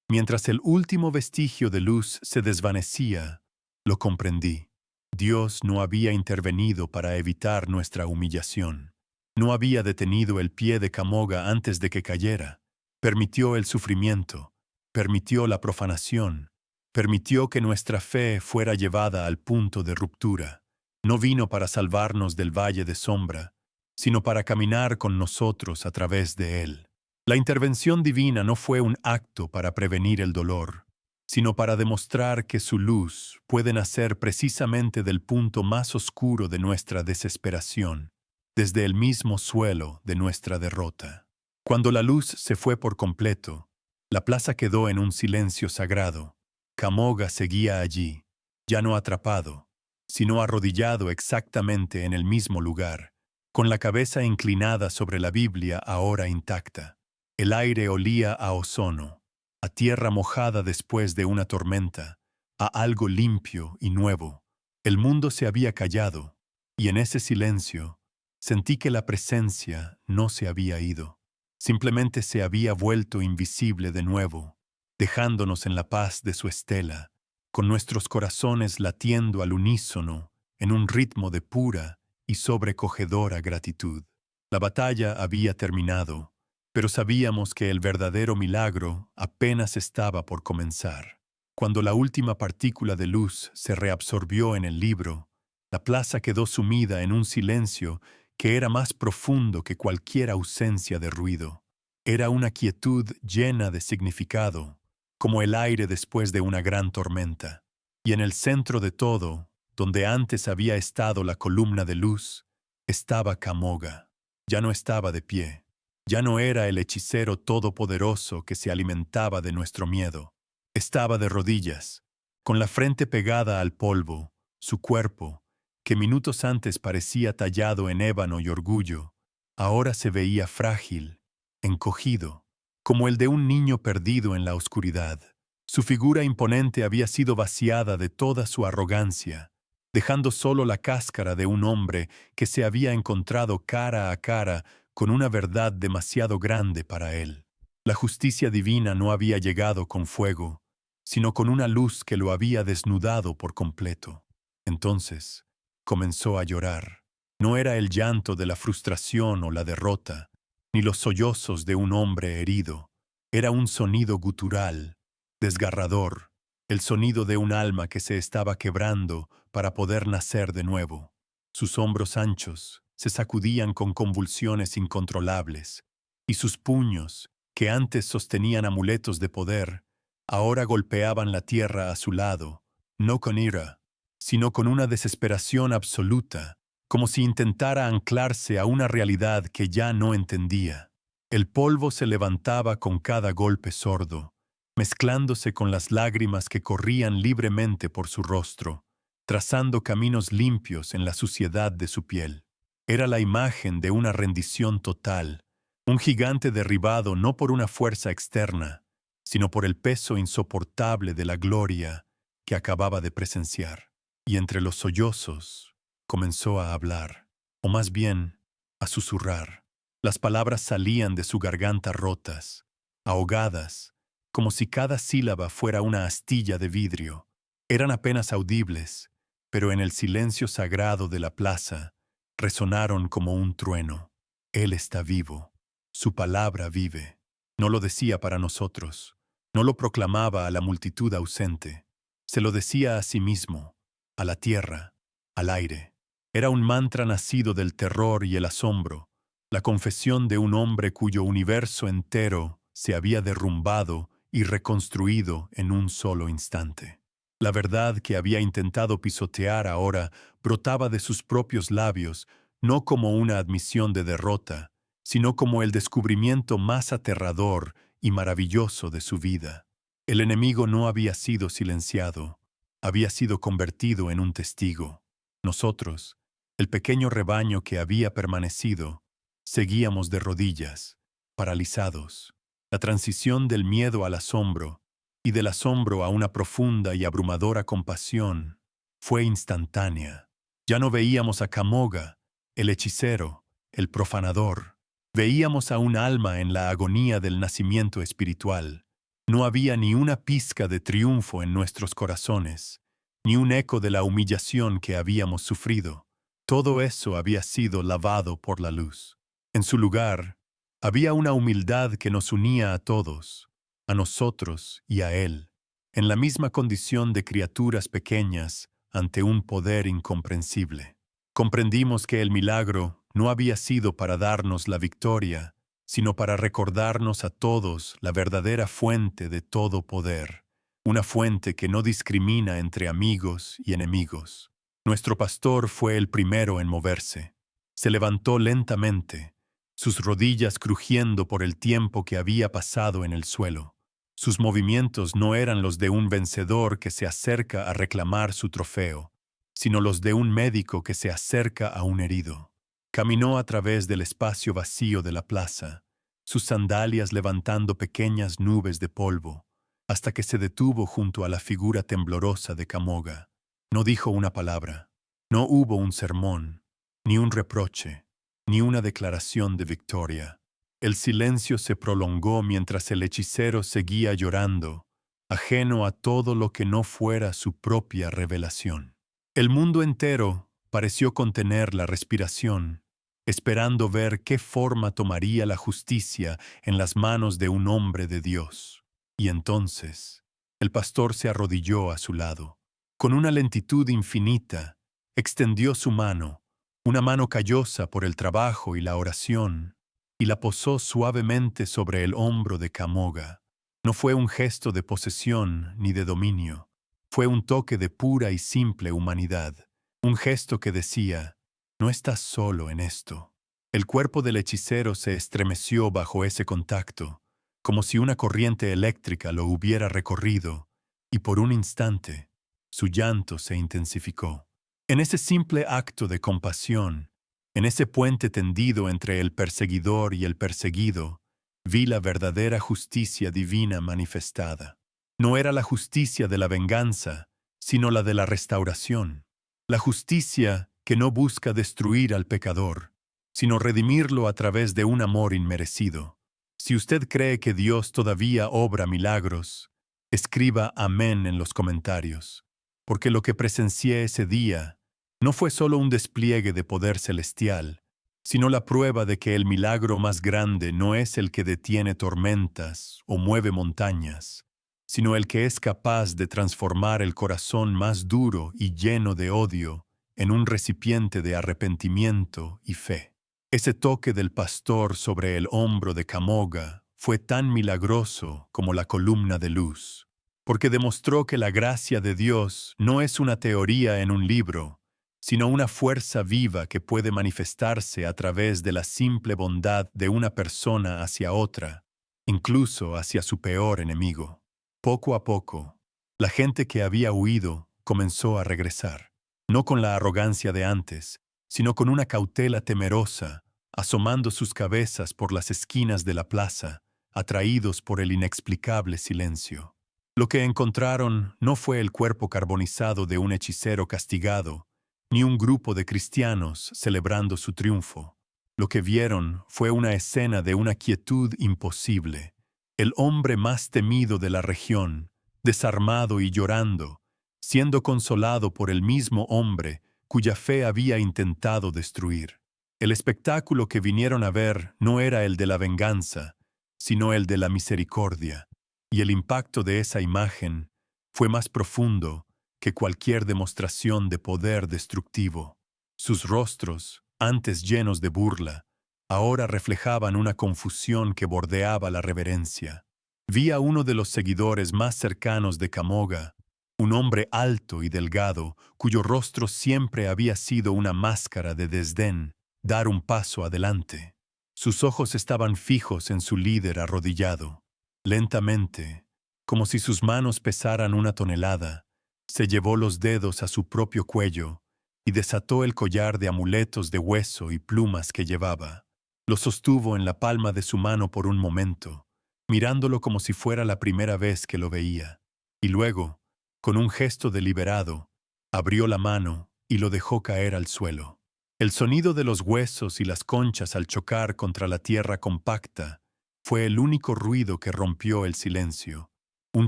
Speaker 1: mientras el último vestigio de luz se desvanecía, lo comprendí. Dios no había intervenido para evitar nuestra humillación. No había detenido el pie de Kamoga antes de que cayera. Permitió el sufrimiento, permitió la profanación, permitió que nuestra fe fuera llevada al punto de ruptura. No vino para salvarnos del valle de sombra, sino para caminar con nosotros a través de él. La intervención divina no fue un acto para prevenir el dolor, sino para demostrar que su luz puede nacer precisamente del punto más oscuro de nuestra desesperación, desde el mismo suelo de nuestra derrota. Cuando la luz se fue por completo, la plaza quedó en un silencio sagrado. Kamoga seguía allí, ya no atrapado, sino arrodillado exactamente en el mismo lugar, con la cabeza inclinada sobre la Biblia ahora intacta. El aire olía a ozono, a tierra mojada después de una tormenta, a algo limpio y nuevo. El mundo se había callado, y en ese silencio sentí que la presencia no se había ido. Simplemente se había vuelto invisible de nuevo, dejándonos en la paz de su estela, con nuestros corazones latiendo al unísono en un ritmo de pura y sobrecogedora gratitud. La batalla había terminado, pero sabíamos que el verdadero milagro apenas estaba por comenzar. Cuando la última partícula de luz se reabsorbió en el libro, la plaza quedó sumida en un silencio que era más profundo que cualquier ausencia de ruido. Era una quietud llena de significado, como el aire después de una gran tormenta. Y en el centro de todo, donde antes había estado la columna de luz, estaba Kamoga. Ya no estaba de pie. Ya no era el hechicero todopoderoso que se alimentaba de nuestro miedo. Estaba de rodillas, con la frente pegada al polvo, su cuerpo, que minutos antes parecía tallado en ébano y orgullo, ahora se veía frágil, encogido, como el de un niño perdido en la oscuridad. Su figura imponente había sido vaciada de toda su arrogancia, dejando solo la cáscara de un hombre que se había encontrado cara a cara con una verdad demasiado grande para él. La justicia divina no había llegado con fuego, sino con una luz que lo había desnudado por completo. Entonces, comenzó a llorar. No era el llanto de la frustración o la derrota, ni los sollozos de un hombre herido. Era un sonido gutural, desgarrador, el sonido de un alma que se estaba quebrando para poder nacer de nuevo. Sus hombros anchos se sacudían con convulsiones incontrolables, y sus puños, que antes sostenían amuletos de poder, ahora golpeaban la tierra a su lado, no con ira, sino con una desesperación absoluta, como si intentara anclarse a una realidad que ya no entendía. El polvo se levantaba con cada golpe sordo, mezclándose con las lágrimas que corrían libremente por su rostro, trazando caminos limpios en la suciedad de su piel. Era la imagen de una rendición total, un gigante derribado no por una fuerza externa, sino por el peso insoportable de la gloria que acababa de presenciar. Y entre los sollozos comenzó a hablar, o más bien, a susurrar. Las palabras salían de su garganta rotas, ahogadas, como si cada sílaba fuera una astilla de vidrio. Eran apenas audibles, pero en el silencio sagrado de la plaza resonaron como un trueno. Él está vivo. Su palabra vive. No lo decía para nosotros. No lo proclamaba a la multitud ausente. Se lo decía a sí mismo, a la tierra, al aire. Era un mantra nacido del terror y el asombro, la confesión de un hombre cuyo universo entero se había derrumbado y reconstruido en un solo instante. La verdad que había intentado pisotear ahora brotaba de sus propios labios, no como una admisión de derrota, sino como el descubrimiento más aterrador y maravilloso de su vida. El enemigo no había sido silenciado, había sido convertido en un testigo. Nosotros, el pequeño rebaño que había permanecido, seguíamos de rodillas, paralizados. La transición del miedo al asombro y del asombro a una profunda y abrumadora compasión fue instantánea. Ya no veíamos a Kamoga, el hechicero, el profanador. Veíamos a un alma en la agonía del nacimiento espiritual. No había ni una pizca de triunfo en nuestros corazones, ni un eco de la humillación que habíamos sufrido. Todo eso había sido lavado por la luz. En su lugar, había una humildad que nos unía a todos, a nosotros y a Él, en la misma condición de criaturas pequeñas ante un poder incomprensible. Comprendimos que el milagro no había sido para darnos la victoria, sino para recordarnos a todos la verdadera fuente de todo poder, una fuente que no discrimina entre amigos y enemigos. Nuestro pastor fue el primero en moverse. Se levantó lentamente, sus rodillas crujiendo por el tiempo que había pasado en el suelo. Sus movimientos no eran los de un vencedor que se acerca a reclamar su trofeo, sino los de un médico que se acerca a un herido. Caminó a través del espacio vacío de la plaza, sus sandalias levantando pequeñas nubes de polvo, hasta que se detuvo junto a la figura temblorosa de Kamoga. No dijo una palabra, no hubo un sermón, ni un reproche, ni una declaración de victoria. El silencio se prolongó mientras el hechicero seguía llorando, ajeno a todo lo que no fuera su propia revelación. El mundo entero pareció contener la respiración, esperando ver qué forma tomaría la justicia en las manos de un hombre de Dios. Y entonces, el pastor se arrodilló a su lado. Con una lentitud infinita, extendió su mano, una mano callosa por el trabajo y la oración, y la posó suavemente sobre el hombro de Kamoga. No fue un gesto de posesión ni de dominio, fue un toque de pura y simple humanidad, un gesto que decía, no estás solo en esto. El cuerpo del hechicero se estremeció bajo ese contacto, como si una corriente eléctrica lo hubiera recorrido, y por un instante, su llanto se intensificó. En ese simple acto de compasión, en ese puente tendido entre el perseguidor y el perseguido, vi la verdadera justicia divina manifestada. No era la justicia de la venganza, sino la de la restauración. La justicia que no busca destruir al pecador, sino redimirlo a través de un amor inmerecido. Si usted cree que Dios todavía obra milagros, escriba amén en los comentarios, porque lo que presencié ese día no fue solo un despliegue de poder celestial, sino la prueba de que el milagro más grande no es el que detiene tormentas o mueve montañas, sino el que es capaz de transformar el corazón más duro y lleno de odio en un recipiente de arrepentimiento y fe. Ese toque del pastor sobre el hombro de Kamoga fue tan milagroso como la columna de luz, porque demostró que la gracia de Dios no es una teoría en un libro, sino una fuerza viva que puede manifestarse a través de la simple bondad de una persona hacia otra, incluso hacia su peor enemigo. Poco a poco, la gente que había huido comenzó a regresar, no con la arrogancia de antes, sino con una cautela temerosa, asomando sus cabezas por las esquinas de la plaza, atraídos por el inexplicable silencio. Lo que encontraron no fue el cuerpo carbonizado de un hechicero castigado, ni un grupo de cristianos celebrando su triunfo. Lo que vieron fue una escena de una quietud imposible. El hombre más temido de la región, desarmado y llorando, siendo consolado por el mismo hombre cuya fe había intentado destruir. El espectáculo que vinieron a ver no era el de la venganza, sino el de la misericordia, y el impacto de esa imagen fue más profundo que cualquier demostración de poder destructivo. Sus rostros, antes llenos de burla, ahora reflejaban una confusión que bordeaba la reverencia. Vi a uno de los seguidores más cercanos de Kamoga, un hombre alto y delgado, cuyo rostro siempre había sido una máscara de desdén, dar un paso adelante. Sus ojos estaban fijos en su líder arrodillado. Lentamente, como si sus manos pesaran una tonelada, se llevó los dedos a su propio cuello y desató el collar de amuletos de hueso y plumas que llevaba. Lo sostuvo en la palma de su mano por un momento, mirándolo como si fuera la primera vez que lo veía. Y luego, con un gesto deliberado, abrió la mano y lo dejó caer al suelo. El sonido de los huesos y las conchas al chocar contra la tierra compacta fue el único ruido que rompió el silencio. Un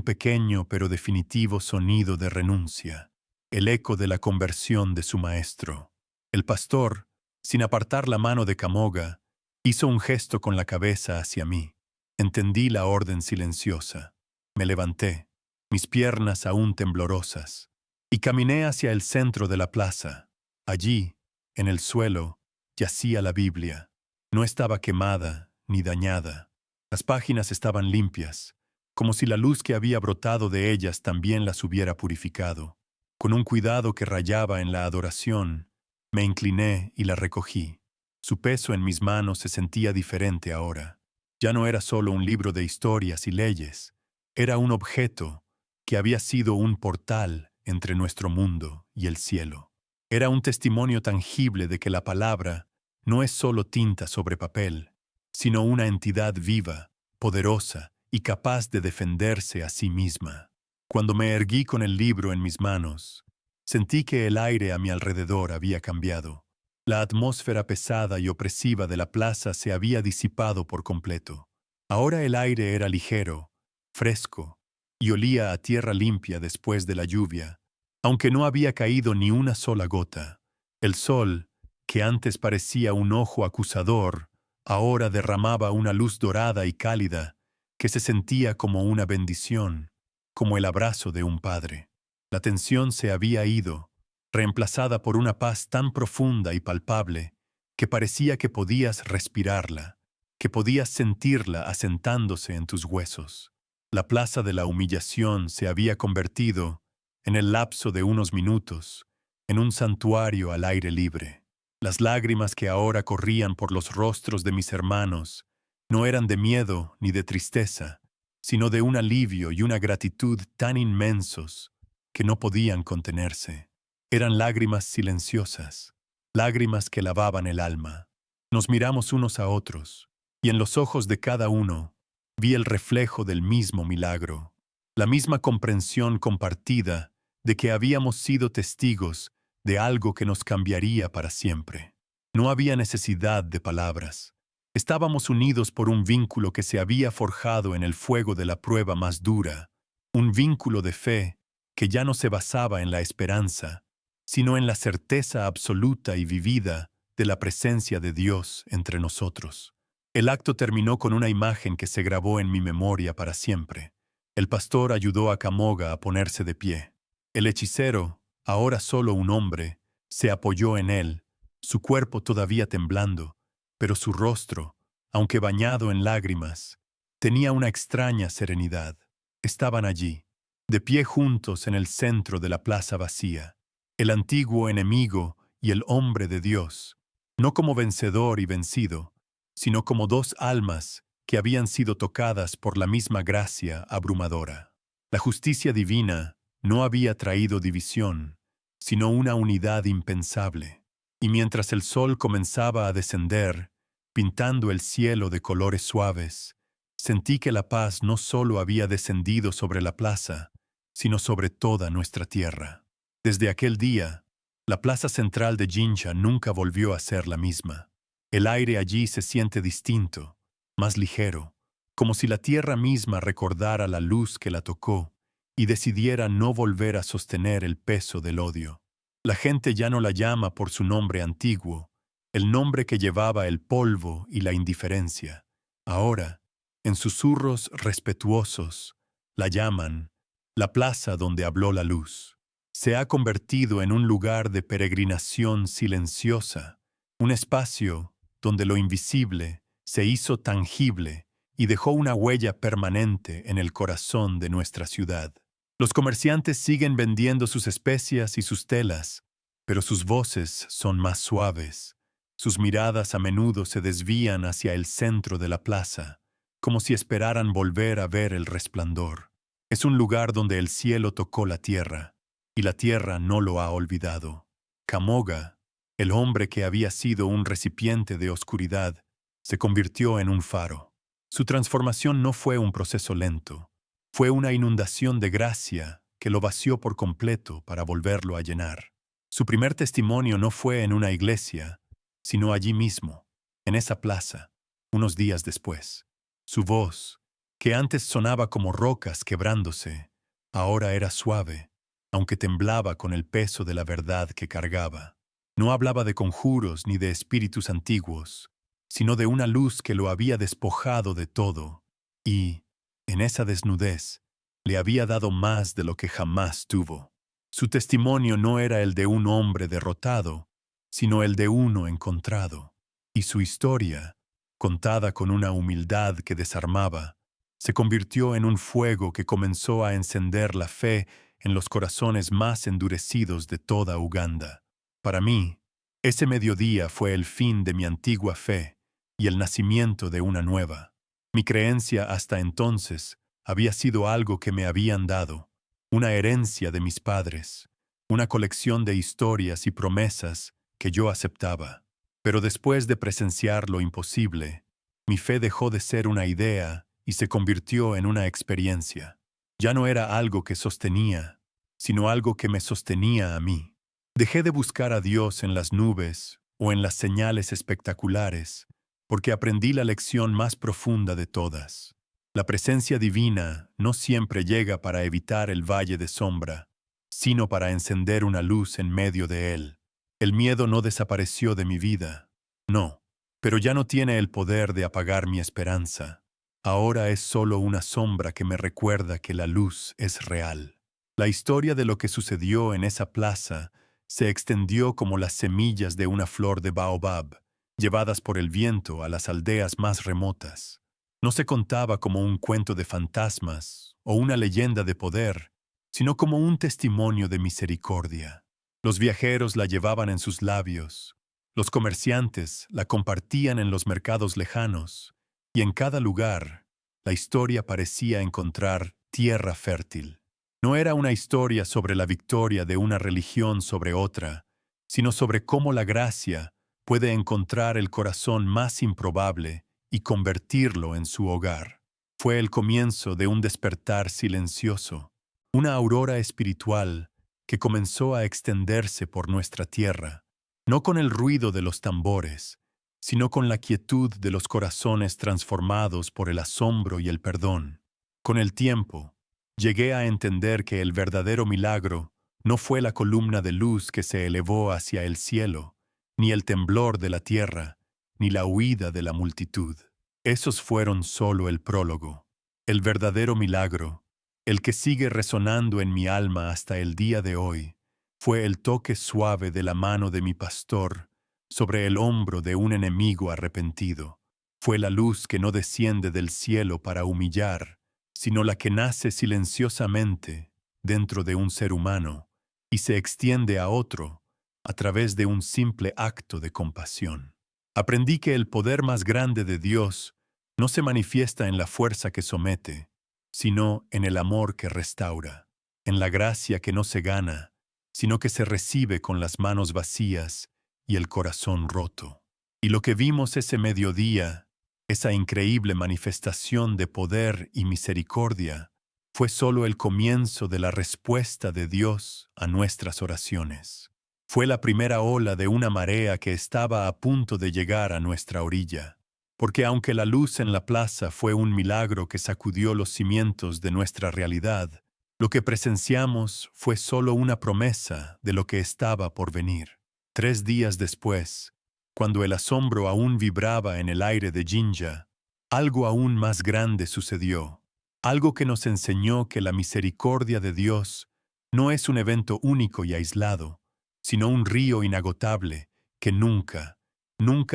Speaker 1: pequeño pero definitivo sonido de renuncia, el eco de la conversión de su maestro. El pastor, sin apartar la mano de Kamoga, hizo un gesto con la cabeza hacia mí. Entendí la orden silenciosa. Me levanté, mis piernas aún temblorosas, y caminé hacia el centro de la plaza. Allí, en el suelo, yacía la Biblia. No estaba quemada ni dañada. Las páginas estaban limpias, como si la luz que había brotado de ellas también las hubiera purificado. Con un cuidado que rayaba en la adoración, me incliné y la recogí. Su peso en mis manos se sentía diferente ahora. Ya no era solo un libro de historias y leyes, era un objeto que había sido un portal entre nuestro mundo y el cielo. Era un testimonio tangible de que la palabra no es solo tinta sobre papel, sino una entidad viva, poderosa y capaz de defenderse a sí misma. Cuando me erguí con el libro en mis manos, sentí que el aire a mi alrededor había cambiado. La atmósfera pesada y opresiva de la plaza se había disipado por completo. Ahora el aire era ligero, fresco, y olía a tierra limpia después de la lluvia, aunque no había caído ni una sola gota. El sol, que antes parecía un ojo acusador, ahora derramaba una luz dorada y cálida que se sentía como una bendición, como el abrazo de un padre. La tensión se había ido, reemplazada por una paz tan profunda y palpable que parecía que podías respirarla, que podías sentirla asentándose en tus huesos. La plaza de la humillación se había convertido, en el lapso de unos minutos, en un santuario al aire libre. Las lágrimas que ahora corrían por los rostros de mis hermanos no eran de miedo ni de tristeza, sino de un alivio y una gratitud tan inmensos que no podían contenerse. Eran lágrimas silenciosas, lágrimas que lavaban el alma. Nos miramos unos a otros, y en los ojos de cada uno vi el reflejo del mismo milagro, la misma comprensión compartida de que habíamos sido testigos de algo que nos cambiaría para siempre. No había necesidad de palabras. Estábamos unidos por un vínculo que se había forjado en el fuego de la prueba más dura, un vínculo de fe que ya no se basaba en la esperanza, sino en la certeza absoluta y vivida de la presencia de Dios entre nosotros. El acto terminó con una imagen que se grabó en mi memoria para siempre. El pastor ayudó a Kamoga a ponerse de pie. El hechicero, ahora solo un hombre, se apoyó en él, su cuerpo todavía temblando, pero su rostro, aunque bañado en lágrimas, tenía una extraña serenidad. Estaban allí, de pie juntos en el centro de la plaza vacía, el antiguo enemigo y el hombre de Dios, no como vencedor y vencido, sino como dos almas que habían sido tocadas por la misma gracia abrumadora. La justicia divina no había traído división, sino una unidad impensable. Y mientras el sol comenzaba a descender, pintando el cielo de colores suaves, sentí que la paz no solo había descendido sobre la plaza, sino sobre toda nuestra tierra. Desde aquel día, la plaza central de Jincha nunca volvió a ser la misma. El aire allí se siente distinto, más ligero, como si la tierra misma recordara la luz que la tocó y decidiera no volver a sostener el peso del odio. La gente ya no la llama por su nombre antiguo, el nombre que llevaba el polvo y la indiferencia. Ahora, en susurros respetuosos, la llaman la plaza donde habló la luz. Se ha convertido en un lugar de peregrinación silenciosa, un espacio donde lo invisible se hizo tangible y dejó una huella permanente en el corazón de nuestra ciudad. Los comerciantes siguen vendiendo sus especias y sus telas, pero sus voces son más suaves. Sus miradas a menudo se desvían hacia el centro de la plaza, como si esperaran volver a ver el resplandor. Es un lugar donde el cielo tocó la tierra, y la tierra no lo ha olvidado. Kamoga, el hombre que había sido un recipiente de oscuridad, se convirtió en un faro. Su transformación no fue un proceso lento, fue una inundación de gracia que lo vació por completo para volverlo a llenar. Su primer testimonio no fue en una iglesia, sino allí mismo, en esa plaza, unos días después. Su voz, que antes sonaba como rocas quebrándose, ahora era suave, aunque temblaba con el peso de la verdad que cargaba. No hablaba de conjuros ni de espíritus antiguos, sino de una luz que lo había despojado de todo, y, en esa desnudez, le había dado más de lo que jamás tuvo. Su testimonio no era el de un hombre derrotado, sino el de uno encontrado, y su historia, contada con una humildad que desarmaba, se convirtió en un fuego que comenzó a encender la fe en los corazones más endurecidos de toda Uganda. Para mí, ese mediodía fue el fin de mi antigua fe y el nacimiento de una nueva. Mi creencia hasta entonces había sido algo que me habían dado, una herencia de mis padres, una colección de historias y promesas que yo aceptaba. Pero después de presenciar lo imposible, mi fe dejó de ser una idea y se convirtió en una experiencia. Ya no era algo que sostenía, sino algo que me sostenía a mí. Dejé de buscar a Dios en las nubes o en las señales espectaculares, porque aprendí la lección más profunda de todas. La presencia divina no siempre llega para evitar el valle de sombra, sino para encender una luz en medio de él. El miedo no desapareció de mi vida, no, pero ya no tiene el poder de apagar mi esperanza. Ahora es solo una sombra que me recuerda que la luz es real. La historia de lo que sucedió en esa plaza se extendió como las semillas de una flor de baobab, llevadas por el viento a las aldeas más remotas. No se contaba como un cuento de fantasmas o una leyenda de poder, sino como un testimonio de misericordia. Los viajeros la llevaban en sus labios, los comerciantes la compartían en los mercados lejanos, y en cada lugar la historia parecía encontrar tierra fértil. No era una historia sobre la victoria de una religión sobre otra, sino sobre cómo la gracia puede encontrar el corazón más improbable y convertirlo en su hogar. Fue el comienzo de un despertar silencioso, una aurora espiritual que comenzó a extenderse por nuestra tierra, no con el ruido de los tambores, sino con la quietud de los corazones transformados por el asombro y el perdón. Con el tiempo, llegué a entender que el verdadero milagro no fue la columna de luz que se elevó hacia el cielo, ni el temblor de la tierra, ni la huida de la multitud. Esos fueron solo el prólogo. El verdadero milagro, el que sigue resonando en mi alma hasta el día de hoy, fue el toque suave de la mano de mi pastor sobre el hombro de un enemigo arrepentido. Fue la luz que no desciende del cielo para humillar, sino la que nace silenciosamente dentro de un ser humano y se extiende a otro a través de un simple acto de compasión. Aprendí que el poder más grande de Dios no se manifiesta en la fuerza que somete, sino en el amor que restaura, en la gracia que no se gana, sino que se recibe con las manos vacías y el corazón roto. Y lo que vimos ese mediodía, esa increíble manifestación de poder y misericordia, fue solo el comienzo de la respuesta de Dios a nuestras oraciones. Fue la primera ola de una marea que estaba a punto de llegar a nuestra orilla, porque aunque la luz en la plaza fue un milagro que sacudió los cimientos de nuestra realidad, lo que presenciamos fue solo una promesa de lo que estaba por venir. 3 días después, cuando el asombro aún vibraba en el aire de Jinja, algo aún más grande sucedió, algo que nos enseñó que la misericordia de Dios no es un evento único y aislado, sino un río inagotable que nunca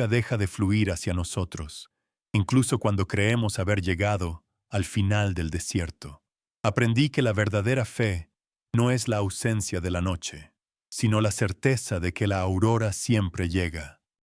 Speaker 1: deja de fluir hacia nosotros, incluso cuando creemos haber llegado al final del desierto. Aprendí que la verdadera fe no es la ausencia de la noche, sino la certeza de que la aurora siempre llega.